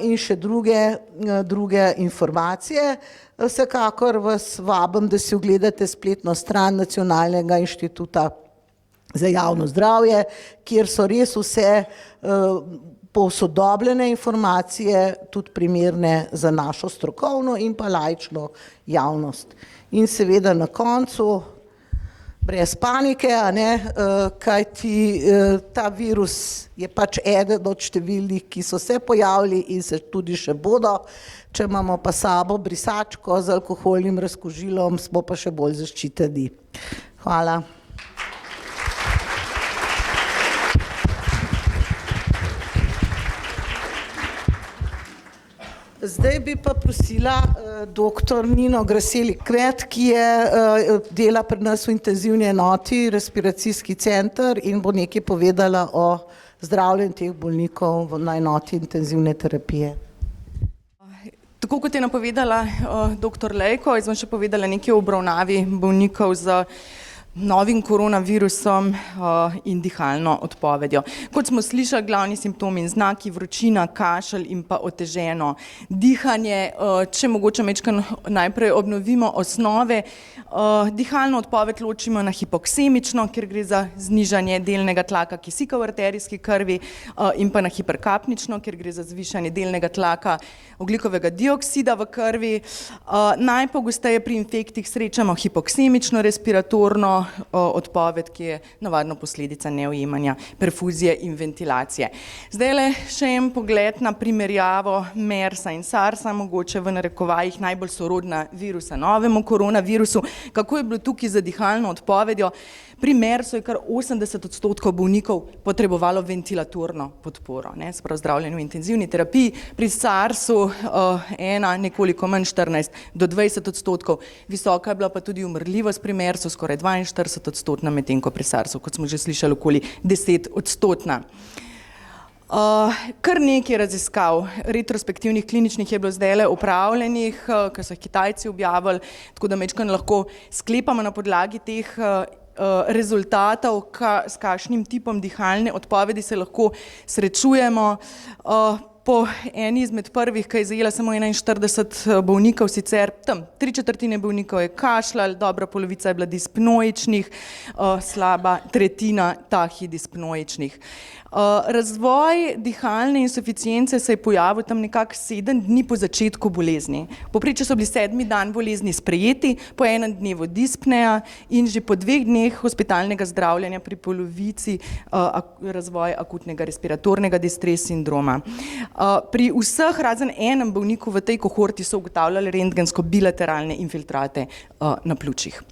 in še druge informacije. Vsekakor vas vabim, da si ogledate spletno stran Nacionalnega inštituta za javno zdravje, kjer so res vse posodobljene informacije, tudi primerne za našo strokovno in pa laično javnost. In seveda na koncu, brez panike, kajti ta virus je pač eden od številnih, ki so se pojavili in se tudi še bodo. Če imamo pa sabo brisačko z alkoholnim razkužilom, smo pa še bolj zaščiteni. Hvala. Zdaj bi pa prosila dr. Nino Graseli Kvet, ki dela pri nas v intenzivni enoti, respiracijski center, in bo nekaj povedala o zdravljenju teh bolnikov na enoti intenzivne terapije. Tako kot je napovedala dr. Lejko, jaz bom še povedala nekaj o obravnavi bolnikov z novim koronavirusom in dihalno odpovedjo. Kot smo slišali, glavni simptomi in znaki: vročina, kašelj in pa oteženo dihanje. Če mogoče najprej obnovimo osnove. Dihalno odpoved ločimo na hipoksemično, ker gre za znižanje delnega tlaka kisika v arterijski krvi, in pa na hiperkapnično, ker gre za zvišanje delnega tlaka ogljikovega dioksida v krvi. Najpogosteje pri infektih srečamo hipoksemično respiratorno odpoved, ki je navadno posledica neujemanja perfuzije in ventilacije. Zdajle še en pogled na primerjavo MERS-a in SARS-a, mogoče v narekovajih najbolj sorodna virusa novemu koronavirusu. Kako je bilo tukaj z dihalno odpovedjo? Pri MERS-u je kar 80% bolnikov potrebovalo ventilatorno podporo, se pravi zdravljenje v intenzivni terapiji. Pri SARS-u nekoliko manj, 14 do 20%. Visoka je bila pa tudi umrljivost pri MERS-u, skoraj 42%, medtem ko pri SARS-u, kot smo že slišali, okoli 10%. Kar nekaj raziskav retrospektivnih kliničnih je bilo zdajle opravljenih, ker so jih Kitajci objavili, tako da majčkeno lahko sklepamo na podlagi teh rezultatov, s kakšnim tipom dihalne odpovedi se lahko srečujemo. Po eni izmed prvih, ki je zajela samo 41 bolnikov, sicer tam 3/4 bolnikov je kašljalo, dobra polovica je bila dispnoičnih, slaba tretjina tahidispnoičnih. Razvoj dihalne insuficience se je pojavil tam nekako 7 dni po začetku bolezni. Povprečju so bili 7. dan bolezni sprejeti, po 1 dnevu dispneja in že po 2 dneh hospitalnega zdravljenja pri polovici razvoj akutnega respiratornega distres sindroma. Pri vseh razen enem bolniku v tej kohorti so ugotavljali rentgensko bilateralne infiltrate na pljučih.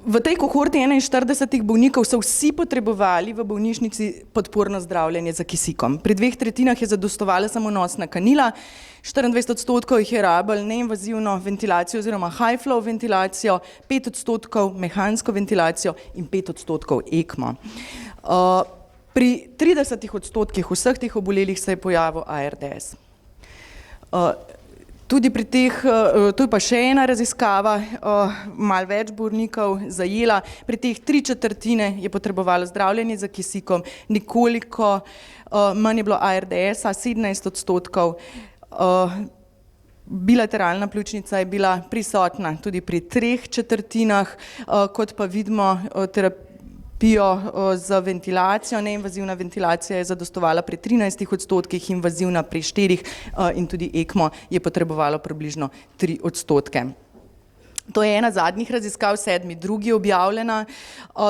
V tej kohorti 41 bolnikov so vsi potrebovali v bolnišnici podporno zdravljenje z kisikom. Pri 2/3 je zadostovala samo nosna kanila, 24% jih je rabilo neinvazivno ventilacijo oziroma high flow ventilacijo, 5% mehansko ventilacijo in 5% ECMO. Pri 30% vseh teh obolelih se je pojavil ARDS. Tudi pri teh, to je pa še ena raziskava, malo več bolnikov zajela, pri teh 3/4 je potrebovalo zdravljenje z kisikom, nekoliko manj je bilo ARDS-a, 17%. Bilateralna pljučnica je bila prisotna tudi pri 3/4, kot pa vidimo z ventilacijo. Neinvazivna ventilacija je zadostovala pri 13%, invazivna pri 4% in tudi ECMO je potrebovalo približno 3%. To je ena zadnjih raziskav, 7.2. objavljena.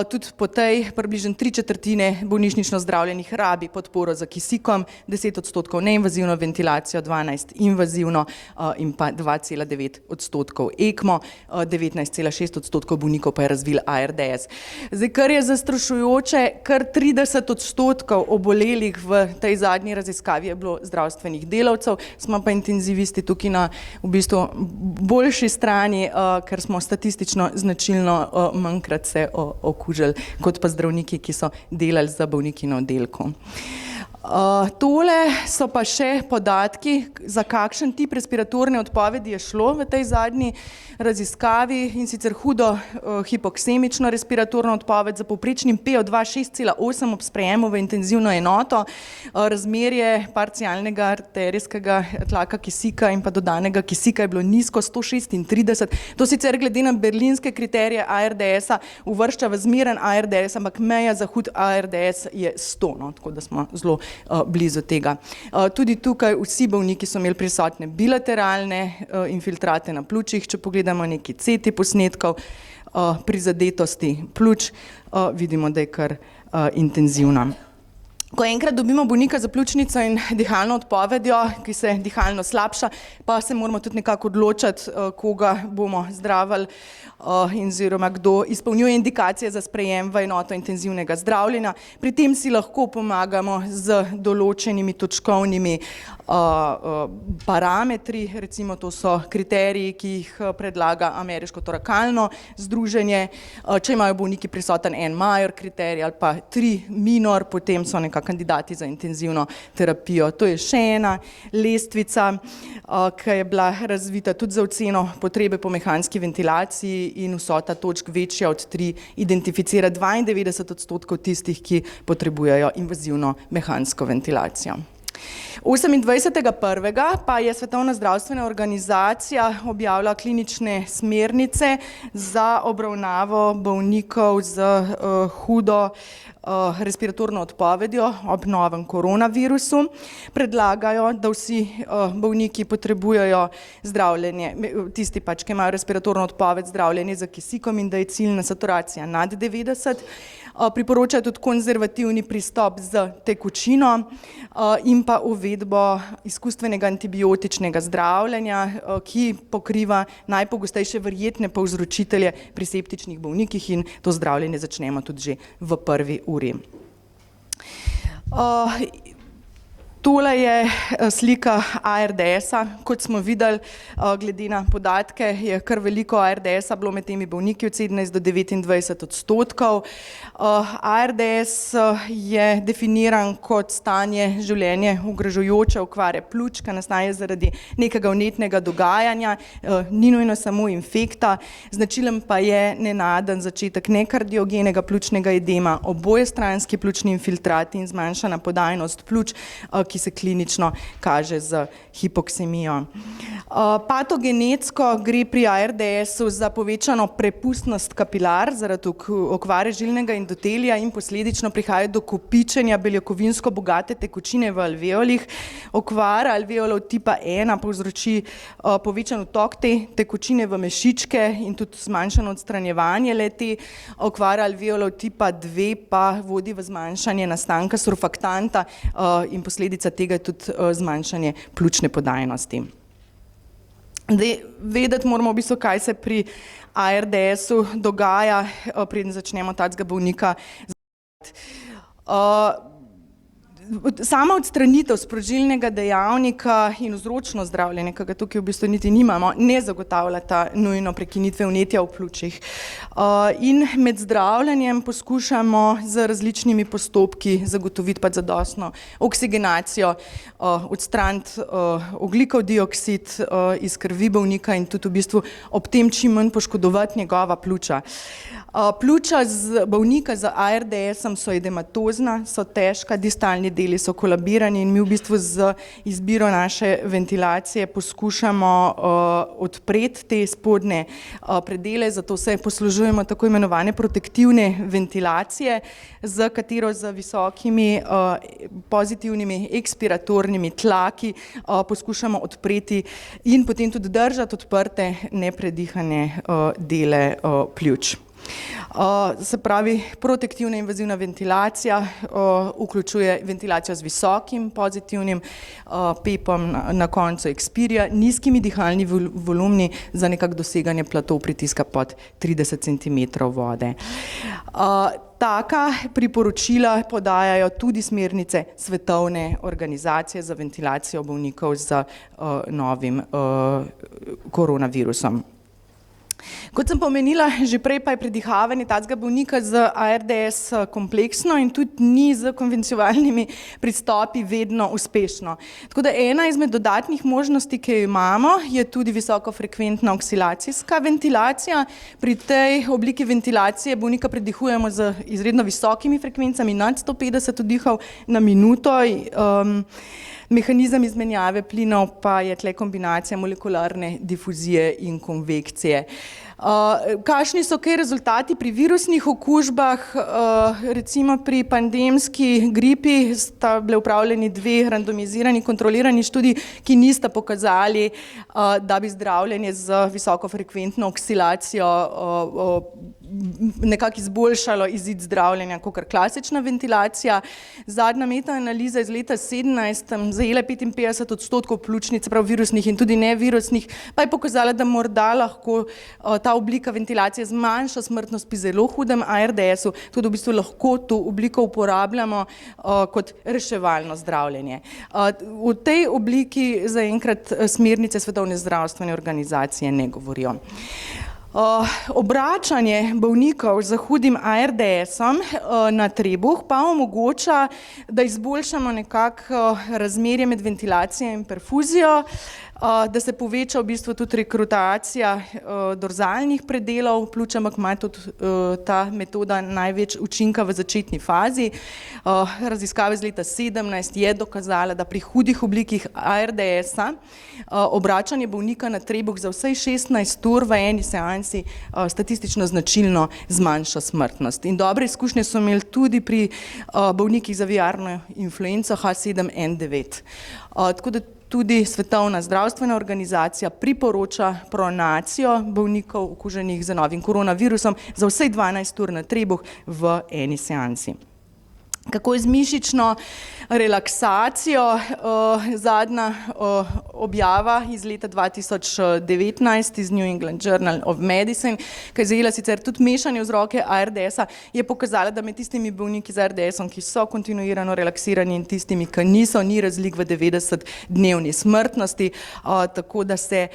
Tudi po tej približno 3/4 bolnišnično zdravljenih rabi podporo za kisikom, 10% neinvazivno ventilacijo, 12% invazivno in pa 2,9% ECMO, 19,6% bolnikov pa je razvil ARDS. Zdaj, kar je zastrašujoče, kar 30% obolelih v tej zadnji raziskavi je bilo zdravstvenih delavcev, smo pa intenzivisti tukaj na v bistvu boljši strani, ker smo statistično značilno manjkrat se okužili, kot pa zdravniki, ki so delali za bolniki na oddelku. Tole so pa še podatki, za kakšen tip respiratorne odpovedi je šlo v tej zadnji raziskavi, in sicer hudo hipoksemično respiratorno odpoved za povprečnim PO2 6,8 ob sprejemu v intenzivno enoto, razmerje parcialnega arterijskega tlaka kisika in pa dodanega kisika je bilo nizko, 136, to sicer glede na berlinske kriterije ARDS-a uvršča v zmeren ARDS, ampak meja za hud ARDS je 100, no, tako da smo zelo blizu tega. Tudi tukaj vsi bolniki so imeli prisotne bilateralne infiltrate na pljučih, če pogledamo nekaj CT posnetkov prizadetosti pljuč, vidimo, da je kar intenzivna. Ko enkrat dobimo bolnika za pljučnico in dihalno odpovedjo, ki se dihalno slabša, pa se moramo tudi nekako odločiti, koga bomo zdravili oziroma kdo izpolnjuje indikacije za sprejem v enoto intenzivnega zdravljenja. Pri tem si lahko pomagamo z določenimi točkovnimi parametri, recimo to so kriteriji, ki jih predlaga ameriško torakalno združenje. Če imajo bolniki prisoten en major kriterij ali pa 3 minor, potem so nekako kandidati za intenzivno terapijo. To je še ena lestvica, ki je bila razvita tudi za oceno potrebe po mehanski ventilaciji in vsota točk večja od 3 identificira 92% tistih, ki potrebujejo invazivno mehansko ventilacijo. 28.1. pa je Svetovna zdravstvena organizacija objavila klinične smernice za obravnavo bolnikov z hudo respiratorno odpovedjo ob novem koronavirusu. Predlagajo, da vsi bolniki potrebujejo zdravljenje, tisti pač, ki imajo respiratorno odpoved, zdravljenje za kisikom in da je ciljna saturacija nad 90. Priporočajo tudi konzervativni pristop z tekočino in pa uvedbo izkustvenega antibiotičnega zdravljenja, ki pokriva najpogostejše verjetne povzročitelje pri septičnih bolnikih in to zdravljenje začnemo tudi že v prvi uri. Tole je slika ARDS-a. Kot smo videli, glede na podatke, je kar veliko ARDS-a bilo med temi bolniki od 17 do 29%. ARDS je definiran kot stanje življenje ogrožajoče okvare pljuč, ki nastaja zaradi nekega vnetnega dogajanja, ni nujno samo infekta, značilen pa je nenaden začetek nekardiogenega pljučnega edema, obojestranski pljučni infiltrati in zmanjšana podajnost pljuč, ki se klinično kaže z hipoksemijo. Patogenetsko gre pri ARDS-u za povečano prepustnost kapilar zaradi okvare žilnega endotelija in posledično prihaja do kopičenja beljakovinsko bogate tekočine v alveolih. Okvara alveolov tipa 1 povzroči povečan utok te tekočine v mešičke in tudi zmanjšano odstranjevanje le-te. Okvara alveolov tipa 2 pa vodi v zmanjšanje nastanka surfaktanta in posledica tega je tudi zmanjšanje pljučne podajnosti. Vedeti moramo v bistvu, kaj se pri ARDS-u dogaja, preden začnemo takega bolnika. Sama odstranitev sprožilnega dejavnika in vzročno zdravljenje, ki ga tukaj v bistvu niti nimamo, ne zagotavljata nujno prekinitve vnetja v pljučih. In med zdravljenjem poskušamo z različnimi postopki zagotoviti zadostno oksigenacijo, odstraniti ogljikov dioksid iz krvi bolnika in tudi v bistvu ob tem čim manj poškodovati njegova pljuča. Pljuča bolnika z ARDS-om so edematozna, so težka, distalni deli so kolabirani in mi v bistvu z izbiro naše ventilacije poskušamo odpreti te spodnje predele, zato se poslužujemo tako imenovane protektivne ventilacije, z katero z visokimi pozitivnimi ekspiratornimi tlaki poskušamo odpreti in potem tudi držati odprte nepredihane dele pljuč. Se pravi, protektivna invazivna ventilacija vključuje ventilacijo z visokim pozitivnim pepom na koncu ekspirija, nizkimi dihalni volumni za nekako doseganje platov pritiska pod 30 cm vode. Taka priporočila podajajo tudi smernice Svetovne organizacije za ventilacijo bolnikov z novim koronavirusom. Kot sem pomenila, že prej pa je predihavanje takega bolnika z ARDS kompleksno in tudi ni z konvencionalnimi pristopi vedno uspešno. Tako da ena izmed dodatnih možnosti, ki jo imamo, je tudi visokofrekventna oksilacijska ventilacija. Pri tej obliki ventilacije bolnika predihujemo z izredno visokimi frekvencami, nad 150 vdihov na minuto. Mehanizem izmenjave plinov pa je tle kombinacija molekularne difuzije in konvekcije. Kakšni so kaj rezultati pri virusnih okužbah? Recimo pri pandemski gripi sta bile upravljeni 2 randomizirani kontrolirani študiji, ki nista pokazali, da bi zdravljenje z visokofrekventno oksilacijo nekako izboljšalo izid zdravljenja kakor klasična ventilacija. Zadnja metaanaliza iz leta 2017 zajela 55% pljučnic, prav virusnih in tudi nevirusnih, pa je pokazala, da morda lahko ta oblika ventilacije zmanjša smrtnost pri zelo hudem ARDS-u, tudi v bistvu lahko to obliko uporabljamo kot reševalno zdravljenje. V tej obliki zaenkrat smernice Svetovne zdravstvene organizacije ne govorijo. Obračanje bolnikov z hudim ARDS-om na trebuh pa omogoča, da izboljšamo nekako razmerje med ventilacijo in perfuzijo, da se poveča v bistvu tudi rekrutacija dorzalnih predelov pljuča, ampak ima tudi ta metoda največ učinka v začetni fazi. Raziskava iz leta 2017 je dokazala, da pri hudih oblikih ARDS-a obračanje bolnika na trebuh za vsaj 16 ur v eni seansi statistično značilno zmanjša smrtnost. In dobre izkušnje so imeli tudi pri bolnikih za aviarno influenco H7N9. Tako da tudi Svetovna zdravstvena organizacija priporoča pronacijo bolnikov okuženih z novim koronavirusom za vsaj 12 ur na trebuh v eni seansi. Kako je z mišično relaksacijo? Zadnja objava iz leta 2019 iz New England Journal of Medicine, ki je zajela sicer tudi mešanje vzroke ARDS-a, je pokazala, da med tistimi bolniki z ARDS-om, ki so kontinuirano relaksirani in tistimi, ki niso, ni razlik v 90-dnevni smrtnosti, tako da se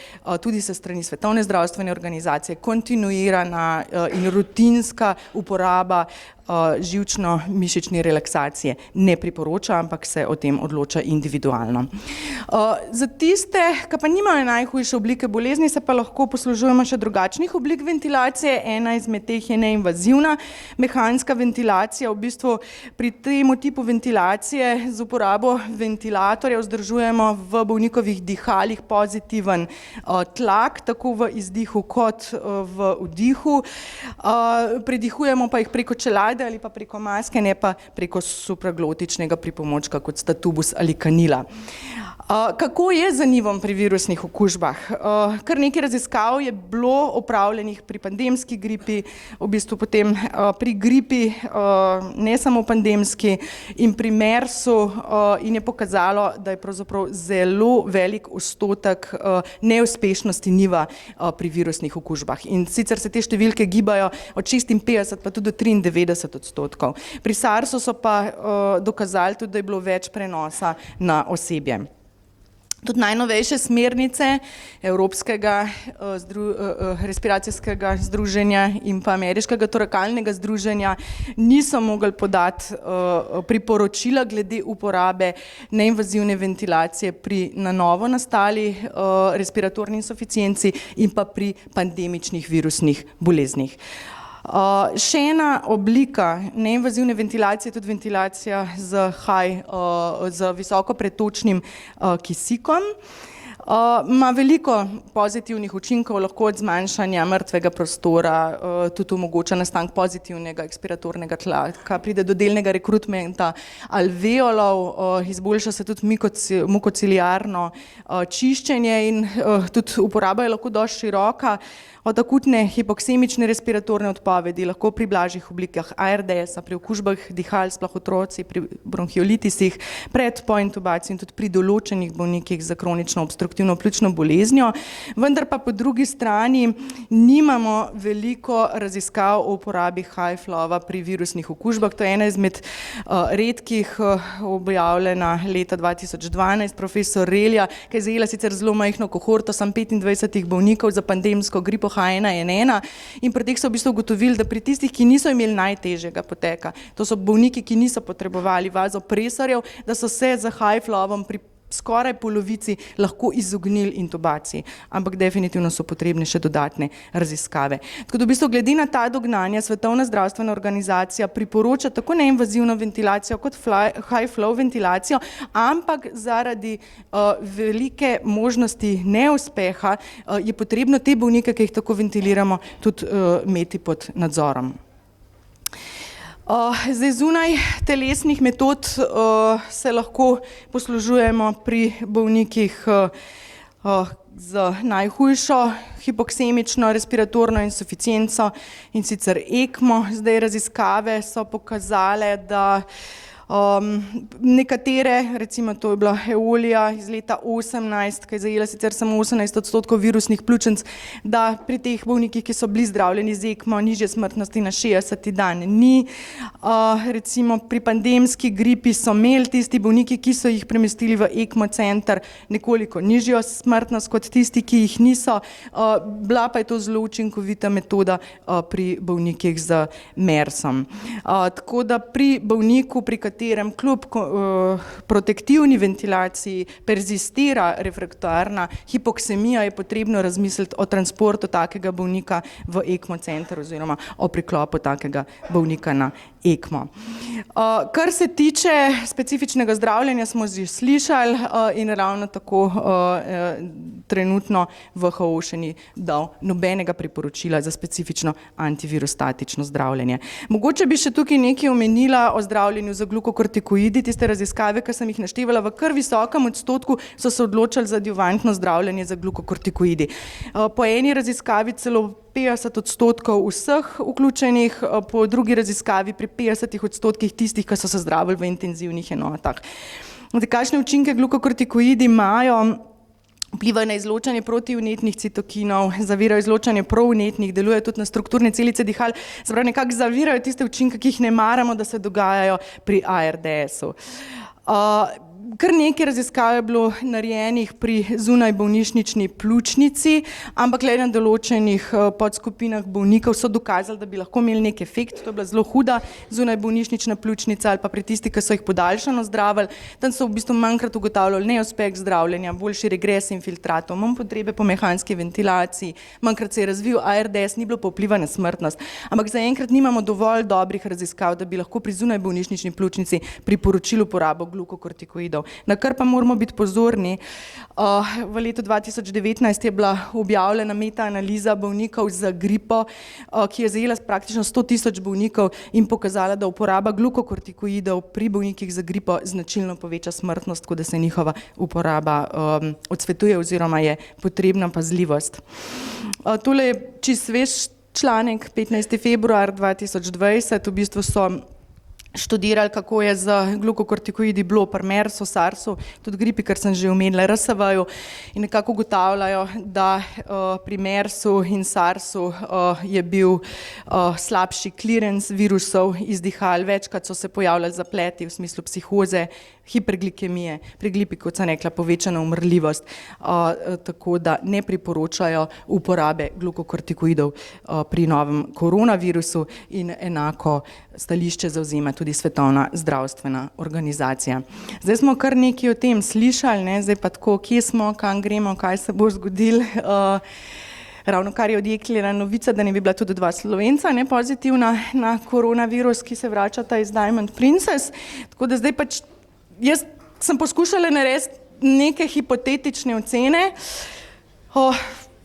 tudi se strani Svetovne zdravstvene organizacije kontinuirana in rutinska uporaba živčno-mišične relaksacije ne priporoča, ampak se o tem odloča individualno. Za tiste, ki pa nimajo najhujše oblike bolezni, se pa lahko poslužujemo še drugačnih oblik ventilacije. Ena izmed teh je neinvazivna mehanska ventilacija. V bistvu pri tem tipu ventilacije z uporabo ventilatorja vzdržujemo v bolnikovih dihalih pozitiven tlak, tako v izdihu kot v vdihu. Predihujemo pa jih preko čelade ali pa preko maske, ne pa preko supraglotičnega pripomočka, kot sta tubus ali kanila. Kako je z nivom pri virusnih okužbah? Kar nekaj raziskav je bilo opravljenih pri pandemski gripi, v bistvu potem pri gripi, ne samo pandemski, in pri MERS-u, in je pokazalo, da je pravzaprav zelo velik odstotek neuspešnosti niva pri virusnih okužbah. In sicer se te številke gibajo od 56 pa tudi do 93%. Pri SARS-u so pa dokazali tudi, da je bilo več prenosa na osebje. Tudi najnovejše smernice Evropskega respiracijskega združenja in pa Ameriškega torakalnega združenja niso mogli podati priporočila glede uporabe neinvazivne ventilacije pri na novo nastali respiratorni insuficienci in pa pri pandemičnih virusnih boleznih. Še ena oblika neinvazivne ventilacije je tudi ventilacija z visoko pretočnim kisikom. Ima veliko pozitivnih učinkov, lahko od zmanjšanja mrtvega prostora, tudi omogoča nastanek pozitivnega ekspiratornega tlaka, pride do delnega rekrutmenta alveolov, izboljša se tudi mukociliarno čiščenje in tudi uporaba je lahko dosti široka. Od akutne hipoksemične respiratorne odpovedi, lahko pri blažjih oblikah ARDS-a, pri okužbah dihal, sploh otroci, pri bronhiolitisih, pred po intubaciji in tudi pri določenih bolnikih za kronično obstruktivno pljučno boleznjo. Vendar pa po drugi strani nimamo veliko raziskav o uporabi High-Flowa pri virusnih okužbah. To je ena izmed redkih, objavljena leta 2012, profesor Relja, ki je zajela sicer zelo majhno kohorto, samo 25 bolnikov za pandemsko gripo H1N1 in pri teh so v bistvu ugotovili, da pri tistih, ki niso imeli najtežjega poteka, to so bolniki, ki niso potrebovali vazopresorjev, da so se z High-Flowom pri skoraj polovici lahko izognili intubaciji, ampak definitivno so potrebne še dodatne raziskave. Tako da v bistvu glede na ta dognanja Svetovna zdravstvena organizacija priporoča tako neinvazivno ventilacijo kot high-flow ventilacijo, ampak zaradi velike možnosti neuspeha je potrebno te bolnike, ki jih tako ventiliramo, tudi imeti pod nadzorom. Zdaj, zunaj telesnih metod se lahko poslužujemo pri bolnikih z najhujšo hipoksemično respiratorno insuficienco in sicer ECMO. Zdaj raziskave so pokazale, da nekatere, recimo to je bila Eolija iz leta 2018, ki je zajela sicer samo 18% virusnih pljučnic, da pri teh bolnikih, ki so bili zdravljeni z ECMO, nižje smrtnosti na 60. dan ni. Recimo pri pandemski gripi so imeli tisti bolniki, ki so jih premestili v ECMO center, nekoliko nižjo smrtnost kot tisti, ki jih niso. Bila pa je to zelo učinkovita metoda pri bolnikih z MERS-om. Tako da pri bolniku, pri katerem kljub protektivni ventilaciji perzistira refraktarna hipoksemija, je potrebno razmisliti o transportu takega bolnika v ECMO center oziroma o priklopu takega bolnika na ECMO. Kar se tiče specifičnega zdravljenja, smo že slišali in ravno tako trenutno WHO še ni dal nobenega priporočila za specifično antivirostatično zdravljenje. Mogoče bi še tukaj nekaj omenila o zdravljenju za glukokortikoidi. Tiste raziskave, ki sem jih naštevala, v kar visokem odstotku so se odločali za adjuvantno zdravljenje za glukokortikoidi. Po eni raziskavi celo 50% vseh vključenih, po drugi raziskavi pri 50% tistih, ki so se zdravili v intenzivnih enotah. Kakšne učinke glukokortikoidi imajo? Vplivajo na izločanje protivnetnih citokinov, zavirajo izločanje provnetnih, delujejo tudi na strukturne celice dihal, se pravi nekako zavirajo tiste učinke, ki jih ne maramo, da se dogajajo pri ARDS-u. Kar nekaj raziskav je bilo narejenih pri zunajbolnišnični pljučnici, ampak le na določenih podskupinah bolnikov so dokazali, da bi lahko imeli nek efekt. To je bila zelo huda zunajbolnišnična pljučnica ali pa pri tistih, ki so jih podaljšano zdravili. Tam so v bistvu manjkrat ugotavljali neuspeh zdravljenja, boljši regres infiltratov, manj potrebe po mehanski ventilaciji, manjkrat se je razvil ARDS, ni bilo pa vpliva na smrtnost. Ampak zaenkrat nimamo dovolj dobrih raziskav, da bi lahko pri zunajbolnišnični pljučnici priporočili uporabo glukokortikoidov. Na kar pa moramo biti pozorni. V letu 2019 je bila objavljena metaanaliza bolnikov za gripo, ki je zajela praktično 100.000 bolnikov in pokazala, da uporaba glukokortikoidov pri bolnikih za gripo značilno poveča smrtnost, tako da se njihova uporaba odsvetuje oziroma je potrebna pazljivost. Tole je čisto svež članek, 15. februar 2020, v bistvu so študirali, kako je z glukokortikoidi bilo pri MERS-u, SARS-u, tudi gripi, kar sem že omenila, RSV-ju, in nekako ugotavljajo, da pri MERS-u in SARS-u je bil slabši clearance virusov iz dihal, večkrat so se pojavljali zapleti v smislu psihoze, hiperglikemije, pri gripi, kot sem rekla, povečana umrljivost, tako da ne priporočajo uporabe glukokortikoidov pri novem koronavirusu in enako stališče zavzema tudi Svetovna zdravstvena organizacija. Zdaj smo kar nekaj o tem slišali, ne? Zdaj pa tako, kje smo, kam gremo, kaj se bo zgodilo. Ravno kar je odjeknila novica, da ne bi bila tudi 2 Slovenca pozitivna na koronavirus, ki se vračata iz Diamond Princess. Tako da zdaj pač jaz sem poskušala narediti neke hipotetične ocene.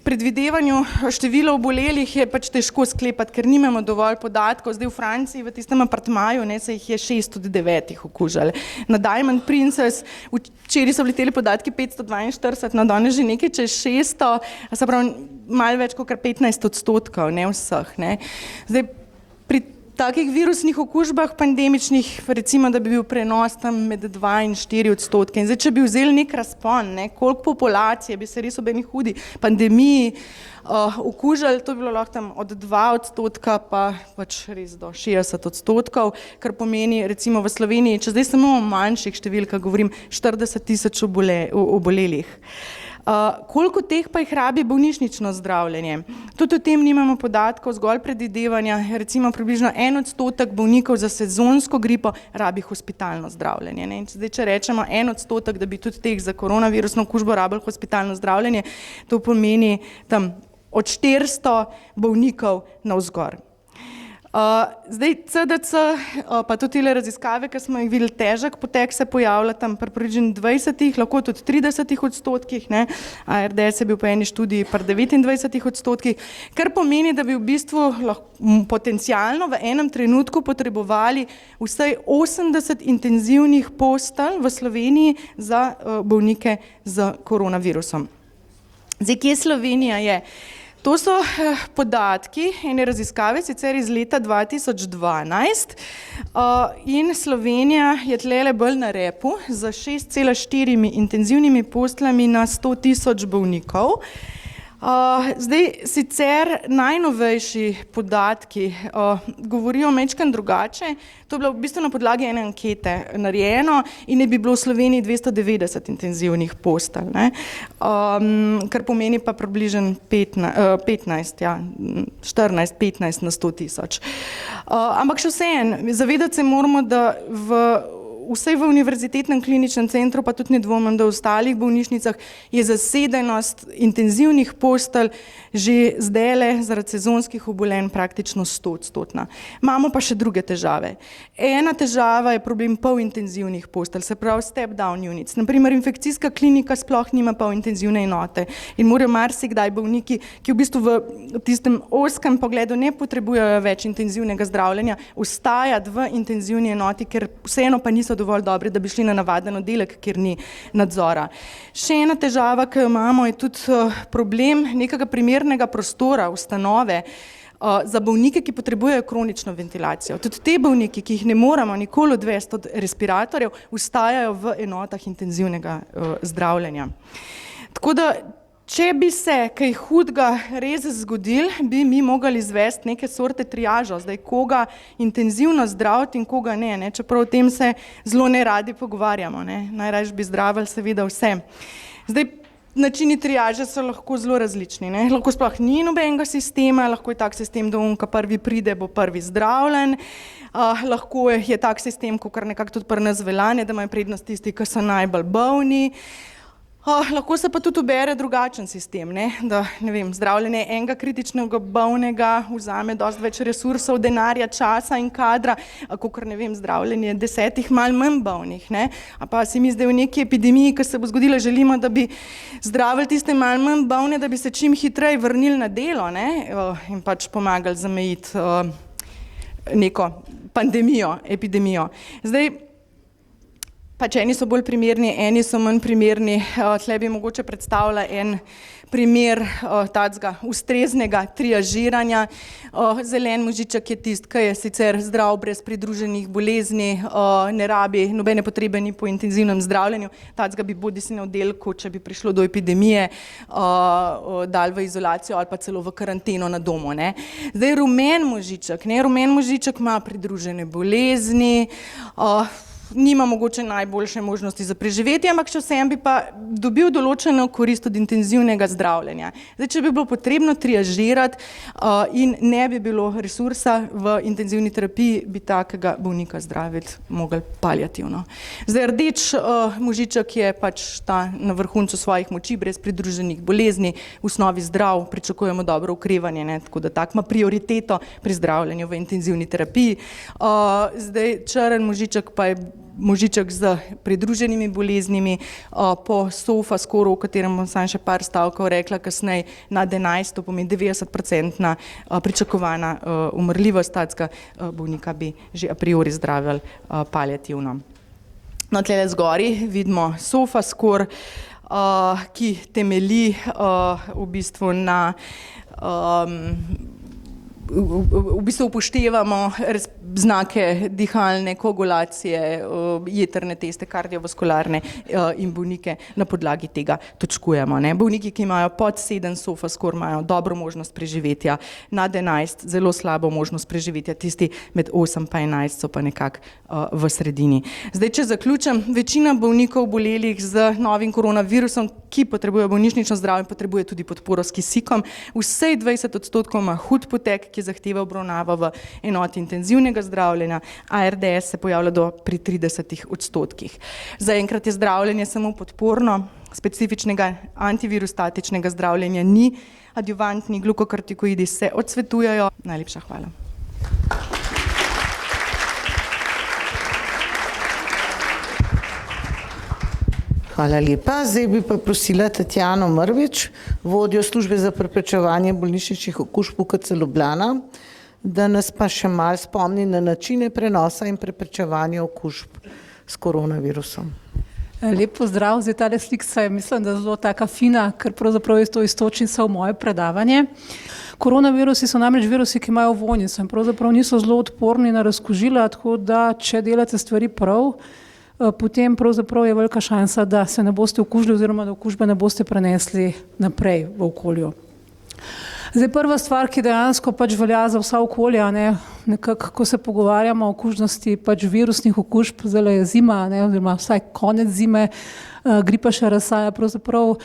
Predvidevanju število obolelih je pač težko sklepati, ker nimamo dovolj podatkov. Zdaj v Franciji, v tistem apartmaju, se jih je 6 od 9 okužili. Na Diamond Princess, včeraj so leteli podatki 542, no danes že nekaj čez 600, se pravi malo več kot 15%, ne vseh. Ne. Zdaj, pri takih virusnih okužbah pandemičnih, recimo, da bi bil prenos tam med 2 in 4%. In zdaj, če bi vzeli nek razpon, koliko populacije bi se res ob eni hudi pandemiji okužili, to bi bilo lahko tam od 2% pa pač res do 60%, kar pomeni recimo v Sloveniji, če zdaj samo o manjših številkah govorim, 40.000 obolelih. Koliko teh pa jih rabi bolnišnično zdravljenje? Tudi o tem nimamo podatkov, zgolj predvidevanja, recimo približno 1% bolnikov za sezonsko gripo rabi hospitalno zdravljenje. Ne? Zdaj, če rečemo 1%, da bi tudi teh za koronavirusno okužbo rabili hospitalno zdravljenje, to pomeni tam od 400 bolnikov navzgor. Zdaj CDC, pa tudi tile raziskave, ki smo jih videli, težek potek se pojavlja tam pri približno 20, lahko tudi 30%, ne? ARDS je bil po eni študiji pri 29%, kar pomeni, da bi v bistvu potencialno v enem trenutku potrebovali vsaj 80 intenzivnih postelj v Sloveniji za bolnike z koronavirusom. Zdaj, kje Slovenija je? To so podatki ene raziskave, sicer iz leta 2012, in Slovenija je tlele bolj na repu z 6,4 intenzivnimi postelami na 100.000 bolnikov. Zdaj, sicer najnovejši podatki govorijo majčkeno drugače. To je bilo v bistvu na podlagi ene ankete narejeno in ne bi bilo v Sloveniji 290 intenzivnih postelj, ne? Kar pomeni pa približno 14-15 na 100.000. Ampak še vseeno, zavedati se moramo, da vsej v Univerzitetnem kliničnem centru, pa tudi ne dvomim, da v ostalih bolnišnicah je zasedenost intenzivnih postelj že zdajle zaradi sezonskih obolenj praktično 100%. Imamo pa še druge težave. Ena težava je problem polintenzivnih postelj, se pravi step down units. Naprimer, infekcijska klinika sploh nima polintenzivne enote in morajo marsikdaj bolniki, ki v bistvu v tistem ozkem pogledu ne potrebujejo več intenzivnega zdravljenja, ostajati v intenzivni enoti, ker vseeno pa niso niso dovolj dobri, da bi šli na navaden oddelek, kjer ni nadzora. Še ena težava, ki jo imamo, je tudi problem nekega primernega prostora, ustanove, za bolnike, ki potrebujejo kronično ventilacijo. Tudi te bolniki, ki jih ne moramo nikoli odvesti od respiratorjev, ostajajo v enotah intenzivnega zdravljenja. Tako da, če bi se kaj hudega res zgodil, bi mi mogli izvesti neke sorte triažo, zdaj koga intenzivno zdraviti in koga ne, čeprav o tem se zelo neradi pogovarjamo, najrajši bi zdravili seveda vse. Zdaj, načini triaže so lahko zelo različni, lahko sploh ni nobenega sistema, lahko je tak sistem, da on, ko prvi pride, bo prvi zdravljen, lahko je tak sistem, kakor nekako tudi pri nas velja, da imajo prednost tisti, ki so najbolj bolni. Lahko se pa tudi ubere drugačen sistem, da zdravljenje enega kritičnega bolnega vzame dosti več resursov, denarja, časa in kadra, kakor zdravljenje 10 malo manj bolnih. A pa se mi zdaj v neki epidemiji, ki se bo zgodila, želimo, da bi zdravili tiste malo manj bolne, da bi se čim hitreje vrnili na delo in pač pomagali zamejiti neko pandemijo, epidemijo. Zdaj, pač eni so bolj primerni, eni so manj primerni, tle bi mogoče predstavila en primer takega ustreznega triažiranja. Zelen možiček je tisti, ki je sicer zdrav, brez pridruženih bolezni, ne rabi, nobene potrebe ni po intenzivnem zdravljenju, takega bi bodisi na oddelku, če bi prišlo do epidemije, dali v izolacijo ali pa celo v karanteno na domu. Zdaj rumen možiček ima pridružene bolezni, nima mogoče najboljše možnosti za preživetje, ampak še vsem bi pa dobil določeno korist od intenzivnega zdravljenja. Zdaj, če bi bilo potrebno triažirati in ne bi bilo resursa v intenzivni terapiji, bi takega bolnika zdraviti mogli paliativno. Zdaj, rdeč možiček je pač ta na vrhuncu svojih moči, brez pridruženih bolezni, v osnovi zdrav, pričakujemo dobro okrevanje, tako da tak ima prioriteto pri zdravljenju v intenzivni terapiji. Zdaj, črn možiček pa je možiček z pridruženimi boleznimi, po SOFA skoru, o katerem bom sam še par stavkov rekla kasneje, nad 11, to pomeni 90% pričakovana umrljivost takega bolnika bi že a priori zdravili paliativno. No, tlele zgori vidimo SOFA skor, ki temelji v bistvu na v bistvu upoštevamo znake dihalne, koagulacije, jetrne teste, kardiovaskularne in bolnike na podlagi tega točkujemo. Bolniki, ki imajo pod 7 SOFA skor, imajo dobro možnost preživetja, nad 11 zelo slabo možnost preživetja, tisti med 8 pa 11 so pa nekako v sredini. Zdaj, če zaključim, večina bolnikov bolelih z novim koronavirusom, ki potrebujejo bolnišnično zdravje, potrebuje tudi podporo s kisikom. Vsej 20% ima hud potek, ki zahteva obravnavo v enoti intenzivnega zdravljenja, ARDS se pojavlja pri 30%. Zaenkrat je zdravljenje samo podporno, specifičnega antivirustatičnega zdravljenja ni, adjuvantni glukokortikoidi se odsvetujejo. Najlepša hvala. Hvala lepa. Zdaj bi pa prosila Tatjano Mrvič, vodjo službe za preprečevanje bolnišničnih okužb UKC Ljubljana, da nas pa še malo spomni na načine prenosa in preprečevanja okužb s koronavirusom. Lep pozdrav, zdaj tale slika je mislim, da zelo taka fina, ker pravzaprav je to istočnica v moje predavanje. Koronavirusi so namreč virusi, ki imajo vonjico in pravzaprav niso zelo odporni na razkužila, tako da če delate stvari prav, potem pravzaprav je velika šansa, da se ne boste okužili oziroma da okužbe ne boste prenesli naprej v okolju. Zdaj, prva stvar, ki dejansko pač velja za vsa okolja, nekako, ko se pogovarjamo o okužnosti pač virusnih okužb, zdaj je zima, oziroma vsaj konec zime, gripa še razsaja, pravzaprav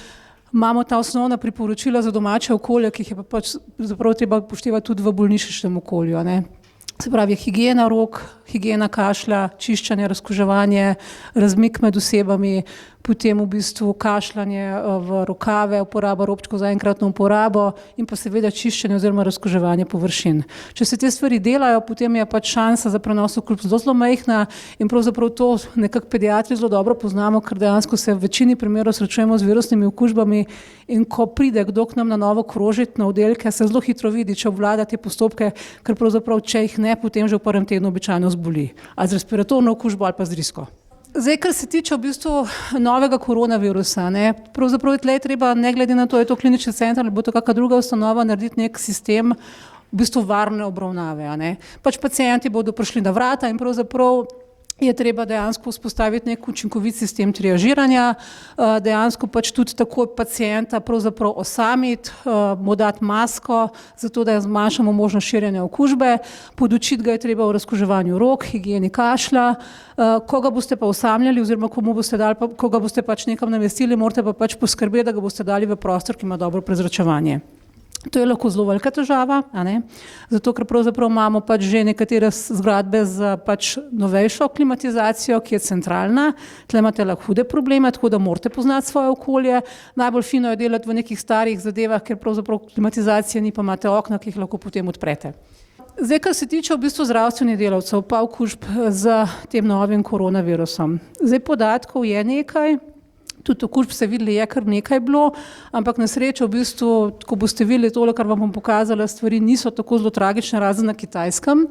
imamo ta osnovna priporočila za domače okolje, ki jih je pa pač treba upoštevati tudi v bolnišničnem okolju. Se pravi, higiena rok, higiena kašlja, čiščenje, razkuževanje, razmik med osebami, potem v bistvu kašljanje v rokave, uporaba robčkov za enkratno uporabo in pa seveda čiščenje oziroma razkuževanje površin. Če se te stvari delajo, potem je pač šansa za prenos okužb zelo majhna in pravzaprav to nekako pediatri zelo dobro poznamo, ker dejansko se v večini primerov srečujemo z virusnimi okužbami in ko pride kdo k nam na novo krožiti na oddelke, se zelo hitro vidi, če obvlada te postopke, ker pravzaprav če jih ne, potem že v prvem tednu običajno zboli. Ali z respiratorno okužbo ali pa z drisko. Zdaj, kar se tiče v bistvu novega koronavirusa, ne, pravzaprav je tle treba, ne glede na to, je to klinični center ali bo to kakšna druga ustanova, narediti nek sistem v bistvu varne obravnave, a ne. Pač pacienti bodo prišli na vrata in pravzaprav je treba dejansko vzpostaviti nek učinkovit sistem triažiranja, dejansko pač tudi takoj pacienta pravzaprav osamiti, mu dati masko, zato da zmanjšamo možnost širjenja okužbe, podučiti ga je treba o razkuževanju rok, higieni kašlja, ko ga boste pa osamljali oziroma ko ga boste pač nekam namestili, morate pa pač poskrbeti, da ga boste dali v prostor, ki ima dobro prezračevanje. To je lahko zelo velika težava, a ne? Zato ker pravzaprav imamo pač že nekatere zgradbe z pač novejšo klimatizacijo, ki je centralna, tle imate lahko hude probleme, tako da morate poznati svoje okolje. Najbolj fino je delati v nekih starih zadevah, ker pravzaprav klimatizacije ni, pa imate okna, ki jih lahko potem odprete. Zdaj, kar se tiče v bistvu zdravstvenih delavcev, pa okužb z tem novim koronavirusom. Zdaj, podatkov je nekaj, tudi okužb ste videli, je kar nekaj bilo, ampak na srečo v bistvu, ko boste videli tole, kar vam bom pokazala, stvari niso tako zelo tragične, razen na Kitajskem.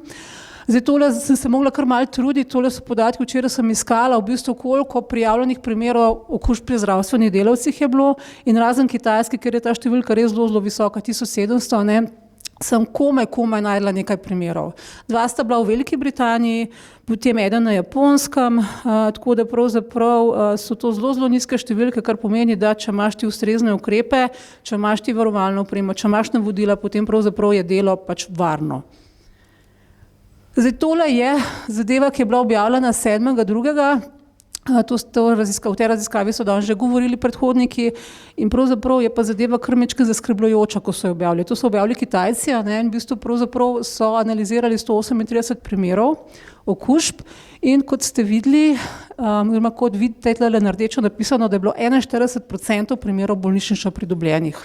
Zdaj, tole sem se mogla kar malo truditi, tole so podatki, včeraj sem iskala v bistvu, koliko prijavljenih primerov okužb pri zdravstvenih delavcih je bilo in razen Kitajske, ker je ta številka res zelo visoka, 1700, ne, sem komaj najdla nekaj primerov. 2 sta bila v Veliki Britaniji, potem eden na Japonskem, tako da pravzaprav so to zelo nizke številke, kar pomeni, da če imaš ti ustrezne ukrepe, če imaš ti varovalno opremo, če imaš navodila, potem pravzaprav je delo pač varno. Zdaj, tole je zadeva, ki je bila objavljena 7.2. V tej raziskavi so danes že govorili predhodniki in pravzaprav je pa zadeva kar majčkeno zaskrbljujoča, ko so jo objavili. To so objavili Kitajci, a ne, in v bistvu pravzaprav so analizirali 138 primerov okužb in kot ste videli, oziroma kot vidite, tle na rdečo napisano, da je bilo 41% primerov bolnišnično pridobljenih.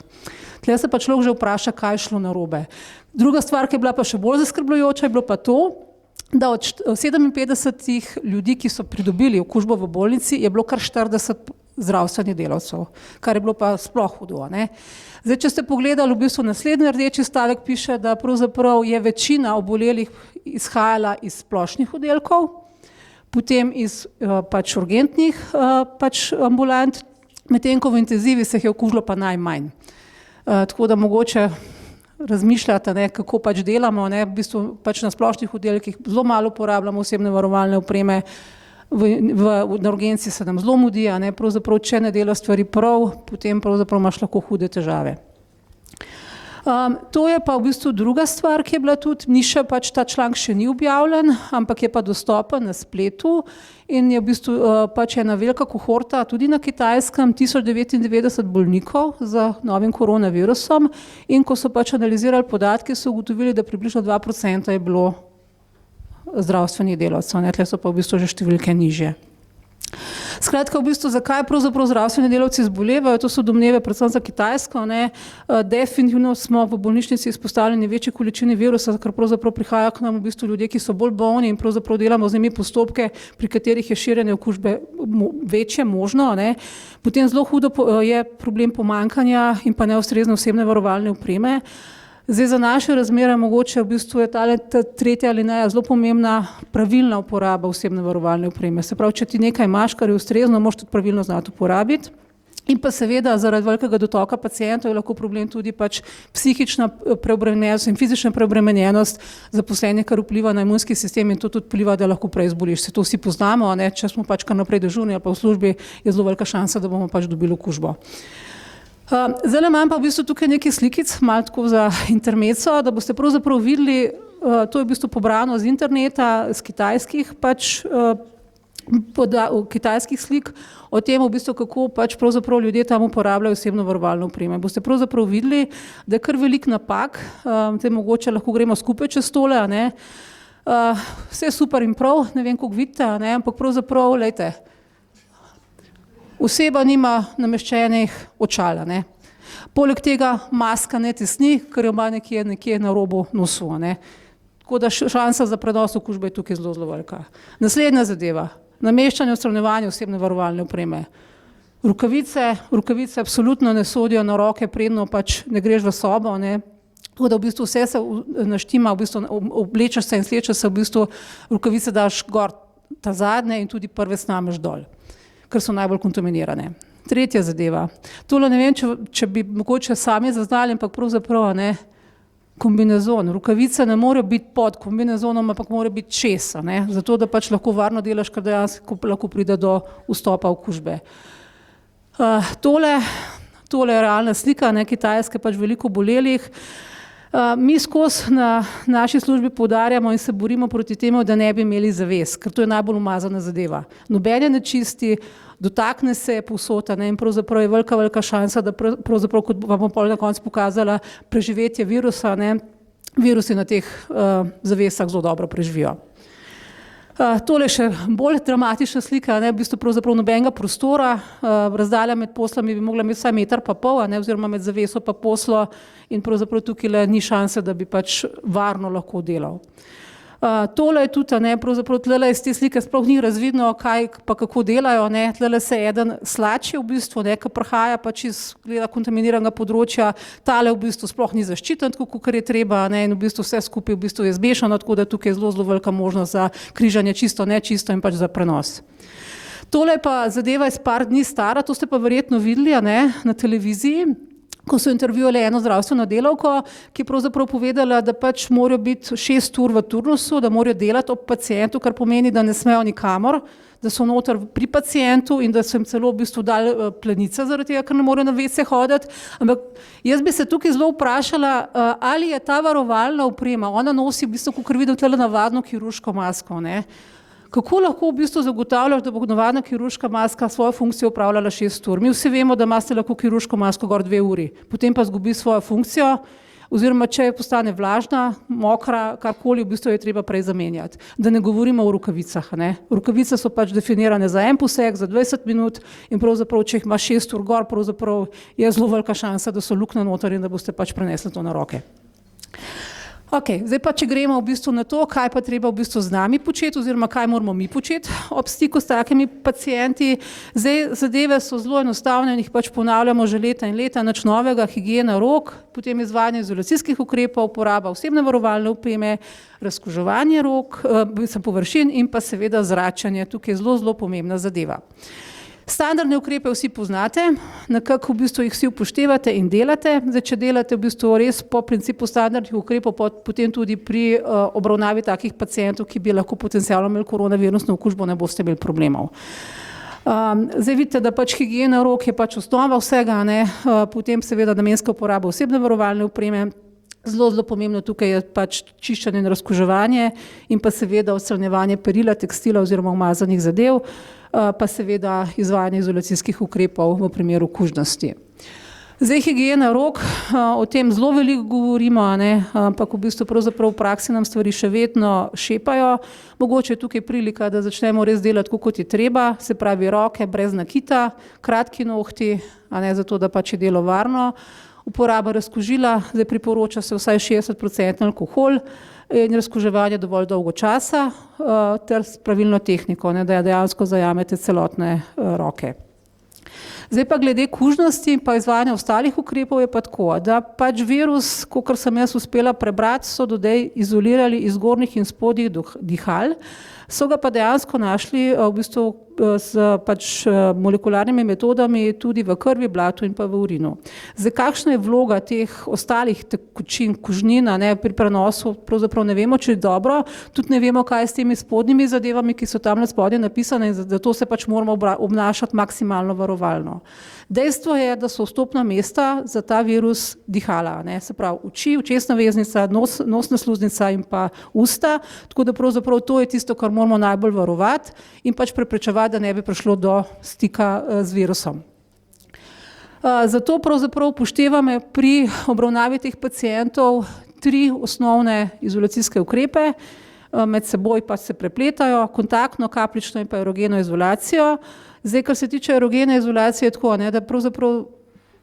Tle se pa človek že vpraša, kaj je šlo narobe. Druga stvar, ki je bila pa še bolj zaskrbljujoča, je bilo pa to, da od 57 ljudi, ki so pridobili okužbo v bolnici, je bilo kar 40 zdravstvenih delavcev, kar je bilo pa sploh hudo, ne. Zdaj, če ste pogledali, v bistvu naslednji rdeči stavek piše, da pravzaprav je večina obolelih izhajala iz splošnih oddelkov, potem iz pač urgentnih pač ambulant, medtem ko v intenzivi se jih je okužilo pa najmanj. Tako da mogoče razmišljate, ne, kako pač delamo, ne, v bistvu pač na splošnih oddelkih zelo malo uporabljamo osebne varovalne opreme, na urgenci se nam zelo mudi, a ne, pravzaprav, če ne dela stvari prav, potem pravzaprav imaš lahko hude težave. To je pa v bistvu druga stvar, ki je bila tudi, ni še pač ta članek še ni objavljen, ampak je pa dostopen na spletu in je v bistvu pač ena velika kohorta tudi na Kitajskem, 1099 bolnikov z novim koronavirusom in ko so pač analizirali podatke, so ugotovili, da približno 2% je bilo zdravstvenih delavcev, ne, tle so pa v bistvu že številke nižje. Skratka, v bistvu, zakaj pravzaprav zdravstveni delavci zbolevajo, to so domneve predvsem za Kitajsko, ne. Definitivno smo v bolnišnici izpostavljeni večji količini virusa, ker pravzaprav prihajajo k nam v bistvu ljudje, ki so bolj bolni in pravzaprav delamo z njimi postopke, pri katerih je širjenje okužbe večje možno, ne. Potem zelo hudo je problem pomanjkanja in pa neustrezne osebne varovalne opreme. Zdaj, za naše razmere mogoče v bistvu je ta tretja alineja zelo pomembna, pravilna uporaba osebne varovalne opreme. Se pravi, če ti nekaj imaš, kar je ustrezno, moraš tudi pravilno znati uporabiti. In pa seveda zaradi velikega dotoka pacientov je lahko problem tudi pač psihična preobremenjenost in fizična preobremenjenost zaposlenih, kar vpliva na imunski sistem in to tudi vpliva, da lahko prej zboliš. Se to vsi poznamo, a ne, če smo pač kar naprej dežurni ali pa v službi, je zelo velika šansa, da bomo pač dobili okužbo. Zdaj imam pa v bistvu tukaj nekaj slikic, malo tako za intermezzo, da boste pravzaprav videli, to je v bistvu pobrano z interneta, z kitajskih pač kitajskih slik o tem v bistvu, kako pač pravzaprav ljudje tam uporabljajo osebno varovalno opremo. Boste pravzaprav videli, da je kar velik napak, te mogoče lahko gremo skupaj čez tole, a ne. Vse je super in prav, ne vem, koliko vidite, a ne, ampak pravzaprav, lejte, oseba nima nameščenih očal, ne. Poleg tega maska ne tesni, ker jo ima nekje na robu nosu, ne. Tako da šansa za prenos okužbe je tukaj zelo velika. Naslednja zadeva, nameščanje, odstranjevanje osebne varovalne opreme. Rokavice absolutno ne sodijo na roke, predno pač ne greš v sobo, ne. Tako da v bistvu vse se naštima, v bistvu oblečeš se in slečeš se, v bistvu rokavice daš gor ta zadnje in tudi prve snamež dol, ker so najbolj kontaminirane. Tretja zadeva. Tole ne vem, če bi mogoče sami zaznali, ampak pravzaprav ne, kombinezon. Rukavice ne morejo biti pod kombinezonom, ampak morajo biti čez, ne, zato da pač lahko varno delaš, ker dejansko lahko pride do vstopa okužbe. Tole je realna slika, ne, Kitajske pač veliko bolelih. Mi skozi na naši službi poudarjamo in se borimo proti temu, da ne bi imeli zaves, ker to je najbolj umazana zadeva. Nobene ne čisti, dotakne se povsod, ne, in pravzaprav je velika šansa, da pravzaprav, kot vam bom pol na koncu pokazala, preživetje virusa, ne, virusi na teh zavesah zelo dobro preživijo. Tole je še bolj dramatična slika, ne, v bistvu pravzaprav nobenega prostora, razdalja med poslami bi mogla imeti vsaj 1,5 metra, ne, oziroma med zaveso pa poslo in pravzaprav tukaj ni šanse, da bi pač varno lahko delal. Tole je tudi, ne, pravzaprav tlele iz te slike sploh ni razvidno, kaj pa kako delajo, ne, tlele se eden slači v bistvu, ne, ki prihaja pač iz gleda kontaminiranega področja, tale v bistvu sploh ni zaščiten, tako kot je treba, ne, in v bistvu vse skupaj v bistvu je zmešano, tako da tukaj je zelo velika možnost za križanje čisto, nečisto in pač za prenos. Tole je pa zadeva iz par dni stara, to ste pa verjetno videli, ne, na televiziji, ko so intervjuvali eno zdravstveno delavko, ki je pravzaprav povedala, da pač morajo biti 6 ur v turnusu, da morajo delati ob pacientu, kar pomeni, da ne smejo nikamor, da so noter pri pacientu in da so jim celo v bistvu dali plenice zaradi tega, ker ne morejo na WC hoditi. Ampak jaz bi se tukaj zelo vprašala, ali je ta varovalna oprema, ona nosi v bistvu, kakor vidim, tle navadno kirurško masko, ne. Kako lahko v bistvu zagotavljaš, da bo navadna kirurška maska svojo funkcijo opravljala 6 ur? Mi vsi vemo, da imate lahko kirurško masko gor 2 uri, potem pa zgubi svojo funkcijo, oziroma če postane vlažna, mokra, karkoli, v bistvu je treba prej zamenjati. Da ne govorimo o rokavicah, ne. Rokavice so pač definirane za en poseg, za 20 minut in pravzaprav, če jih ima 6 ur gor, pravzaprav je zelo velika šansa, da so luknje noter in da boste pač prenesli to na roke. Ok, zdaj pa, če gremo v bistvu na to, kaj pa treba v bistvu z nami početi oziroma kaj moramo mi početi ob stiku s takimi pacienti. Zdaj, zadeve so zelo enostavne in jih pač ponavljamo že leta in leta, nič novega, higiena rok, potem izvajanje izolacijskih ukrepov, uporaba osebne varovalne opreme, razkuževanje rok, površin in pa seveda zračanje, tukaj je zelo pomembna zadeva. Standardne ukrepe vsi poznate, nekako v bistvu jih vsi upoštevate in delate. Zdaj, če delate v bistvu res po principu standardnih ukrepov, potem tudi pri obravnavi takih pacientov, ki bi lahko potencialno imeli koronavirusno okužbo, ne boste imeli problemov. Zdaj vidite, da pač higiena rok je pač osnova vsega, ne, potem seveda namenska uporaba osebne varovalne opreme. Zelo pomembno tukaj je pač čiščenje in razkuževanje in pa seveda odstranjevanje perila, tekstila oziroma umazanih zadev, pa seveda izvajanje izolacijskih ukrepov v primeru kužnosti. Zdaj, higiena rok, o tem zelo veliko govorimo, ne, ampak v bistvu pravzaprav v praksi nam stvari še vedno šepajo. Mogoče je tukaj prilika, da začnemo res delati tako, kot je treba, se pravi roke brez nakita, kratki nohti, a ne, zato da pač je delo varno. Uporaba razkužila, zdaj priporoča se vsaj 60% alkohol in razkuževanje dovolj dolgo časa ter s pravilno tehniko, ne, da dejansko zajamete celotne roke. Zdaj pa glede kužnosti in pa izvajanja ostalih ukrepov je pa tako, da pač virus, kakor sem jaz uspela prebrati, so dodej izolirali iz zgornjih in spodnjih dihal, so ga pa dejansko našli v bistvu s pač molekularnimi metodami tudi v krvi, blatu in pa v urinu. Zdaj, kakšna je vloga teh ostalih tekočin, kužnina, ne, pri prenosu, pravzaprav ne vemo, če je dobro, tudi ne vemo, kaj je s temi spodnjimi zadevami, ki so tam na spodnje napisane in zato se pač moramo obnašati maksimalno varovalno. Dejstvo je, da so vstopna mesta za ta virus dihala, ne, se pravi oči, očesna veznica, nosna sluznica in pa usta, tako da pravzaprav to je tisto, kar moramo najbolj varovati in pač preprečevati, da ne bi prišlo do stika z virusom. Zato pravzaprav upoštevamo pri obravnavi teh pacientov 3 osnovne izolacijske ukrepe, med seboj pa se prepletajo, kontaktno, kapljično in pa erogeno izolacijo. Zdaj, kar se tiče erogene izolacije, je tako, ne, da pravzaprav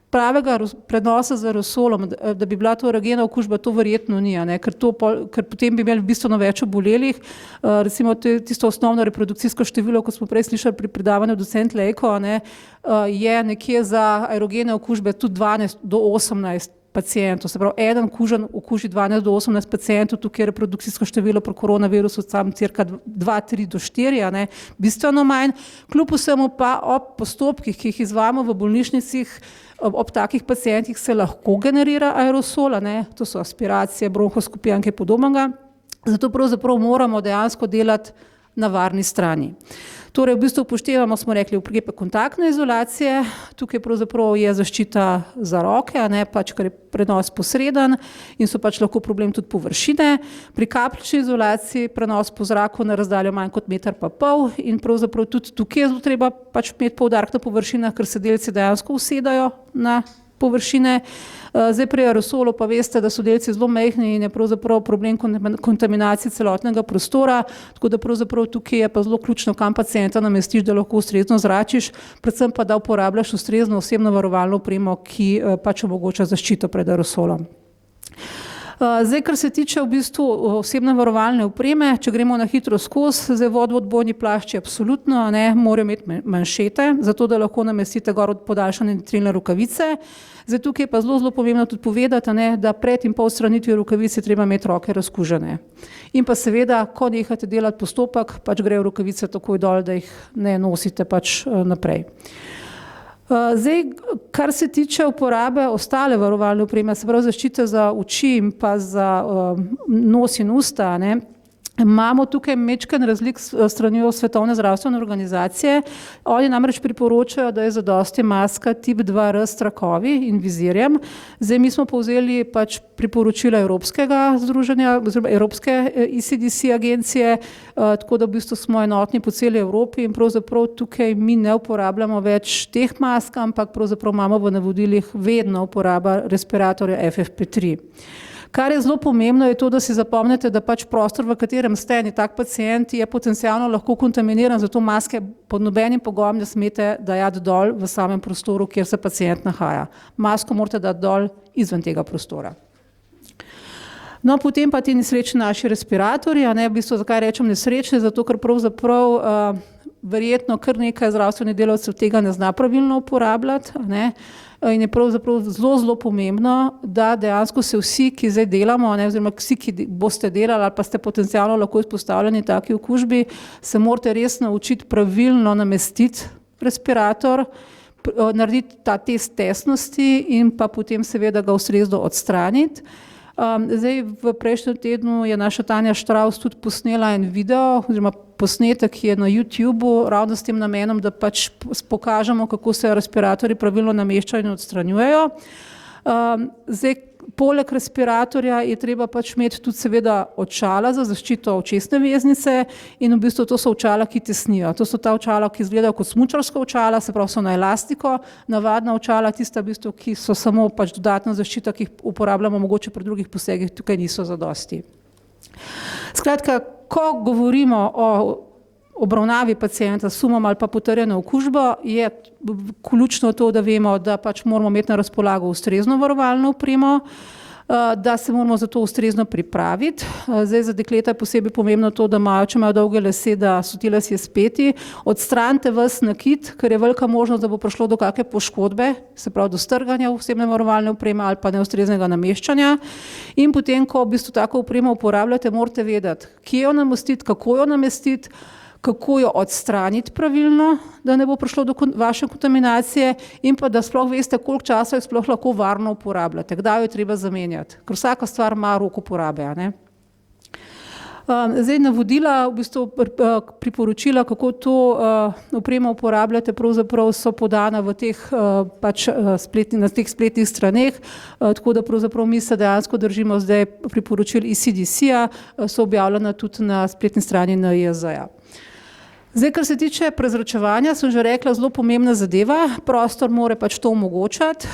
pravega prenosa z aerosolom, da bi bila to erogena okužba, to verjetno ni, ne, ker potem bi imeli bistveno več obolelih. Recimo tisto osnovno reprodukcijsko število, kot smo prej slišali pri predavanju docent Lejko, ne, je nekje za aerogene okužbe tudi 12 do 18 pacientov, se pravi, eden kužen okuži 12 do 18 pacientov, tukaj je reprodukcijsko število pri koronavirusu sam cirka 2-3 do 4, a ne, bistveno manj. Kljub vsemu pa ob postopkih, ki jih izvajamo v bolnišnicah, ob takih pacientih se lahko generira aerosol, a ne, to so aspiracije, bronhoskopija in kaj podobnega, zato pravzaprav moramo dejansko delati na varni strani. Torej, v bistvu upoštevamo, smo rekli, ukrepe kontaktne izolacije, tukaj pravzaprav je zaščita za roke, a ne, pač, ker je prenos posreden in so pač lahko problem tudi površine. Pri kapljični izolaciji prenos po zraku na razdaljo manj kot 1,5 metra in pravzaprav tudi tukaj je treba pač imeti poudarek na površinah, ker se delci dejansko usedajo na površine. Zdaj pri aerosolu pa veste, da so delci zelo majhni in je pravzaprav problem kontaminacije celotnega prostora, tako da pravzaprav tukaj je pa zelo ključno, kam pacienta namestiš, da lahko ustrezno zračiš, predvsem pa da uporabljaš ustrezno osebno varovalno opremo, ki pač omogoča zaščito pred aerosolom. Zdaj, kar se tiče v bistvu osebne varovalne opreme, če gremo na hitro skozi, zdaj vodoodbojni plašči absolutno, ne, morajo imeti manšete, zato da lahko namestite gor podaljšane nitrilne rokavice. Zdaj, tukaj je pa zelo pomembno tudi povedati, ne, da pred in po odstranitvi rokavice treba imeti roke razkužene. In pa seveda, ko nehate delati postopek, pač grejo rokavice takoj dol, da jih ne nosite pač naprej. Zdaj, kar se tiče uporabe ostale varovalne opreme, se pravi zaščite za oči in pa za nos in usta, ne, imamo tukaj majčken razlik s strani Svetovne zdravstvene organizacije. Oni namreč priporočajo, da je zadosti maska tip 2R s trakovi in vizirjem. Zdaj, mi smo povzeli pač priporočila Evropskega združenja, oziroma Evropske ECDC agencije, tako da v bistvu smo enotni po celi Evropi in pravzaprav tukaj mi ne uporabljamo več teh mask, ampak pravzaprav imamo v navodilih vedno uporaba respiratorja FFP3. Kar je zelo pomembno, je to, da si zapomnite, da pač prostor, v katerem ste, in tak pacient je potencialno lahko kontaminiran, zato maske pod nobenim pogojem ne smete dajati dol v samem prostoru, kjer se pacient nahaja. Masko morate dati dol izven tega prostora. No, potem pa ti nesrečni naši respiratorji, a ne, v bistvu zakaj rečem nesrečni, zato ker pravzaprav verjetno kar nekaj zdravstvenih delavcev tega ne zna pravilno uporabljati, a ne. In je pravzaprav zelo pomembno, da dejansko se vsi, ki zdaj delamo, ne, oziroma vsi, ki boste delali ali pa ste potencialno lahko izpostavljeni taki okužbi, se morate res naučiti pravilno namestiti respirator, narediti ta test tesnosti in pa potem seveda ga ustrezno odstraniti. Zdaj, v prejšnjem tednu je naša Tanja Štravs tudi posnela en video, oziroma posnetek je na YouTubeu, ravno s tem namenom, da pač pokažemo, kako se respiratorji pravilno nameščajo in odstranjujejo. Zdaj, poleg respiratorja je treba pač imeti tudi seveda očala za zaščito očesne veznice in v bistvu to so očala, ki tesnijo. To so ta očala, ki izgledajo kot smučarska očala, se pravi so na elastiko, navadna očala, tista v bistvu, ki so samo pač dodatna zaščita, ki jih uporabljamo mogoče pri drugih posegih, tukaj niso zadosti. Skratka, ko govorimo o obravnavi pacienta s sumom ali pa potrjeno okužbo, je ključno to, da vemo, da pač moramo imeti na razpolago ustrezno varovalno opremo, da se moramo za to ustrezno pripraviti. Zdaj, za dekleta je posebej pomembno to, da imajo, če imajo dolge lase, da so ti lasje speti. Odstranite ves nakit, ker je velika možnost, da bo prišlo do kakšne poškodbe, se pravi do strganja osebne varovalne opreme ali pa neustreznega nameščanja. In potem, ko v bistvu tako opremo uporabljate, morate vedeti, kje jo namestiti, kako jo namestiti, kako jo odstraniti pravilno, da ne bo prišlo do vaše kontaminacije in pa da sploh veste, koliko časa jo sploh lahko varno uporabljate, kdaj jo je treba zamenjati, ker vsaka stvar ima rok uporabe, a ne. Zdaj, navodila, v bistvu priporočila, kako to opremo uporabljate, pravzaprav so podana v teh pač na teh spletnih straneh, tako da pravzaprav mi se dejansko držimo zdaj priporočil ECDC-ja, so objavljena tudi na spletni strani NIJZ-ja. Zdaj, kar se tiče prezračevanja, sem že rekla, zelo pomembna zadeva, prostor mora pač to omogočati.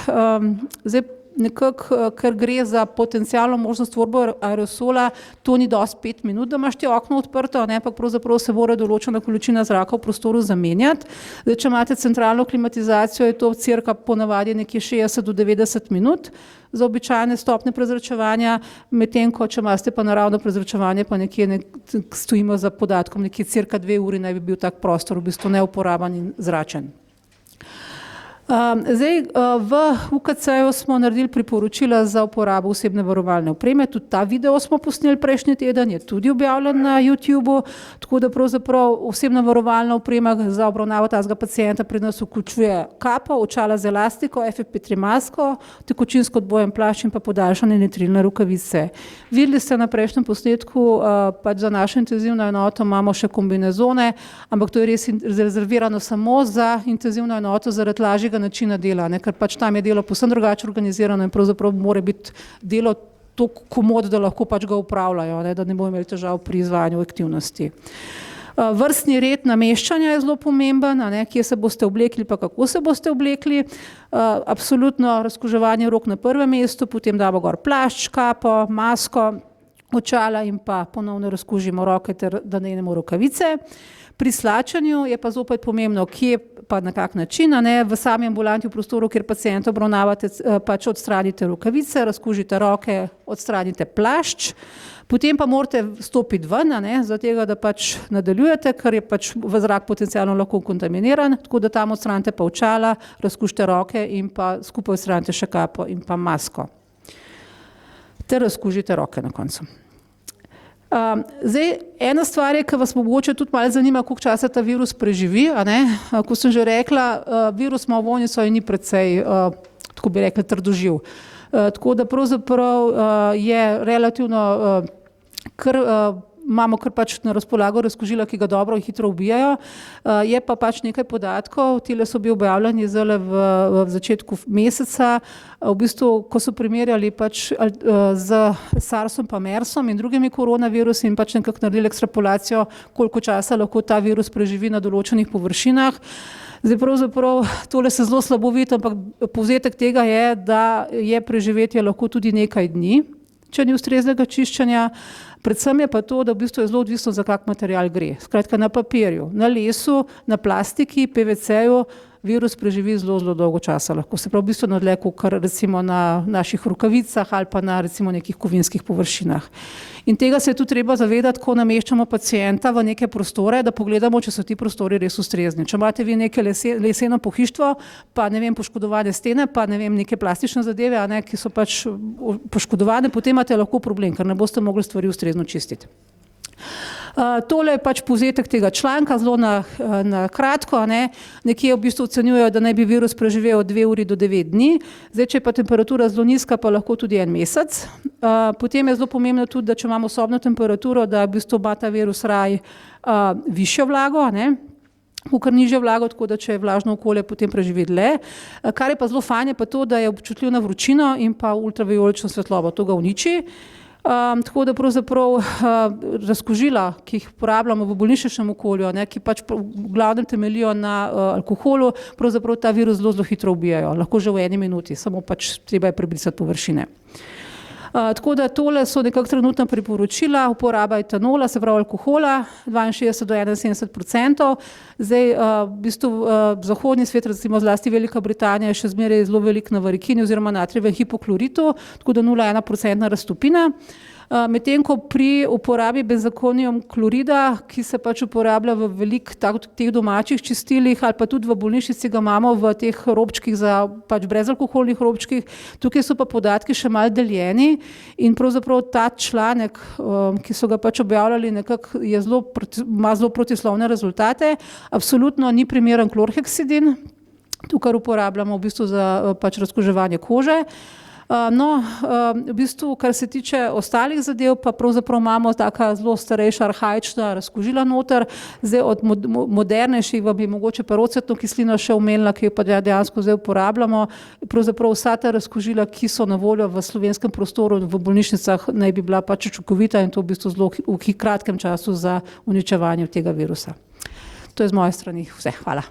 Zdaj, nekako, ker gre za potencialno možnost tvorbe aerosola, to ni dosti 5 minut, da imaš ti okno odprto, ne, ampak pravzaprav se mora določena količina zraka v prostoru zamenjati. Zdaj, če imate centralno klimatizacijo, je to cirka ponavadi nekje 60 do 90 minut za običajne stopnje prezračevanja, medtem ko če imate pa naravno prezračevanje, pa nekje stojimo za podatkom, nekje cirka 2 uri naj bi bil tak prostor v bistvu neuporaben in zračen. V UKC-ju smo naredili priporočila za uporabo osebne varovalne opreme, tudi ta video smo posneli prejšnji teden, je tudi objavljen na YouTubu, tako da pravzaprav osebna varovalna oprema za obravnavo tazga pacienta pri nas vključuje kapo, očala z elastiko, FFP3 masko, tekočinsko odbojen plašč in pa podaljšane nitrilne rokavice. Videli ste na prejšnjem posnetku, pač za našo intenzivno enoto imamo še kombinezone, ampak to je res rezervirano samo za intenzivno enoto zaradi lažjega načina dela, ker pač tam je delo povsem drugače organizirano in pravzaprav mora biti delo toliko komod, da lahko pač ga upravljajo, da ne bomo imeli težav pri izvajanju aktivnosti. Vrstni red nameščanja je zelo pomemben, kje se boste oblekli pa kako se boste oblekli. Absolutno razkuževanje rok na prvem mestu, potem damo gor plašč, kapo, masko, očala in pa ponovno razkužimo roke ter da nadenemo rokavice. Pri slačanju je pa zopet pomembno, kje pa na kak način, v sami ambulanti v prostoru, kjer pacienta obravnavate, pač odstranite rokavice, razkužite roke, odstranite plašč, potem pa morate stopiti ven, zato da pač nadaljujete, ker je pač v zrak potencialno lahko kontaminiran, tako da tam odstranite pa očala, razkužite roke in pa skupaj odstranite še kapo in pa masko. Ter razkužite roke na koncu. Ena stvar je, ki vas mogoče tudi malo zanima, koliko časa ta virus preživi, Ko sem že rekla, virus ima ovojnico in ni precej, tako bi rekli, trdoživ. Tako da pravzaprav je relativno imamo kar pač na razpolago razkužila, ki ga dobro in hitro ubijajo. Je pa pač nekaj podatkov, tile so bili objavljeni zdaj v začetku meseca, v bistvu, ko so primerjali pač z SARS-om pa MERS-om in drugimi koronavirusi in pač nekako naredili ekstrapolacijo, koliko časa lahko ta virus preživi na določenih površinah. Zdaj pravzaprav tole se zelo slabo vidi, ampak povzetek tega je, da je preživetje lahko tudi nekaj dni, če ni ustreznega čiščenja. Predvsem je pa to, da v bistvu je zelo odvisno, za kak material gre. Skratka, na papirju, na lesu, na plastiki, PVC-ju virus preživi zelo, zelo dolgo časa. Lahko se prav v bistvu nadlje, kar recimo na naših rokavicah ali pa na recimo nekih kovinskih površinah. In tega se je tudi treba zavedati, ko nameščamo pacienta v neke prostore, da pogledamo, če so ti prostori res ustrezni. Če imate vi neke leseno pohištvo, pa poškodovane stene, pa neke plastične zadeve, ki so pač poškodovane, potem imate lahko problem, ker ne boste mogli stvari ustrezno čistiti. Tole je pač povzetek tega članka, zelo na kratko, nekje v bistvu ocenjujejo, da naj bi virus preživel od 2 uri do 9 dni, zdaj, če je pa temperatura zelo nizka, pa lahko tudi 1 mesec. Potem je zelo pomembno tudi, da če imamo sobno temperaturo, da v bistvu ima ta virus raj višjo vlago, kakor nižjo vlago, tako da če je vlažno okolje, potem preživi dlje. Kar je pa zelo fajn, je pa to, da je občutljiv na vročino in pa ultravijolično svetlobo, to ga uniči. Tako da pravzaprav razkužila, ki jih uporabljamo v bolnišničnem okolju, ki pač v glavnem temeljijo na alkoholu, pravzaprav ta virus zelo, zelo hitro ubijajo, lahko že v 1 minuti, samo pač treba je prebrisati površine. Tako da tole so nekako trenutna priporočila, uporaba etanola, se pravi alkohola, 62 do 71%. Zdaj, v bistvu zahodni svet, recimo zlasti Velika Britanija, je še zmeraj zelo velik na varikini oziroma natrijevem hipokloritu, tako da 0,1% raztopina. Medtem ko pri uporabi benzalkonium klorida, ki se pač uporablja v veliko teh domačih čistilih ali pa tudi v bolnišnici ga imamo v teh robčkih za pač brezalkoholnih robčkih, tukaj so pa podatki še malo deljeni in pravzaprav ta članek, ki so ga pač objavljali, nekako ima zelo protislovne rezultate. Absolutno ni primeren klorheksidin, tukaj uporabljamo v bistvu za pač razkuževanje kože. V bistvu, kar se tiče ostalih zadev, pa pravzaprav imamo taka zelo starejša, arhaična razkužila noter. Zdaj od modernejših vam bi mogoče perocetno kislino še omenila, ki jo pa dejansko zdaj uporabljamo. Pravzaprav vsa ta razkužila, ki so na voljo v slovenskem prostoru, v bolnišnicah, naj bi bila pač učinkovita in to v bistvu zelo v kratkem času za uničevanje tega virusa. To je z moje strani vse. Hvala.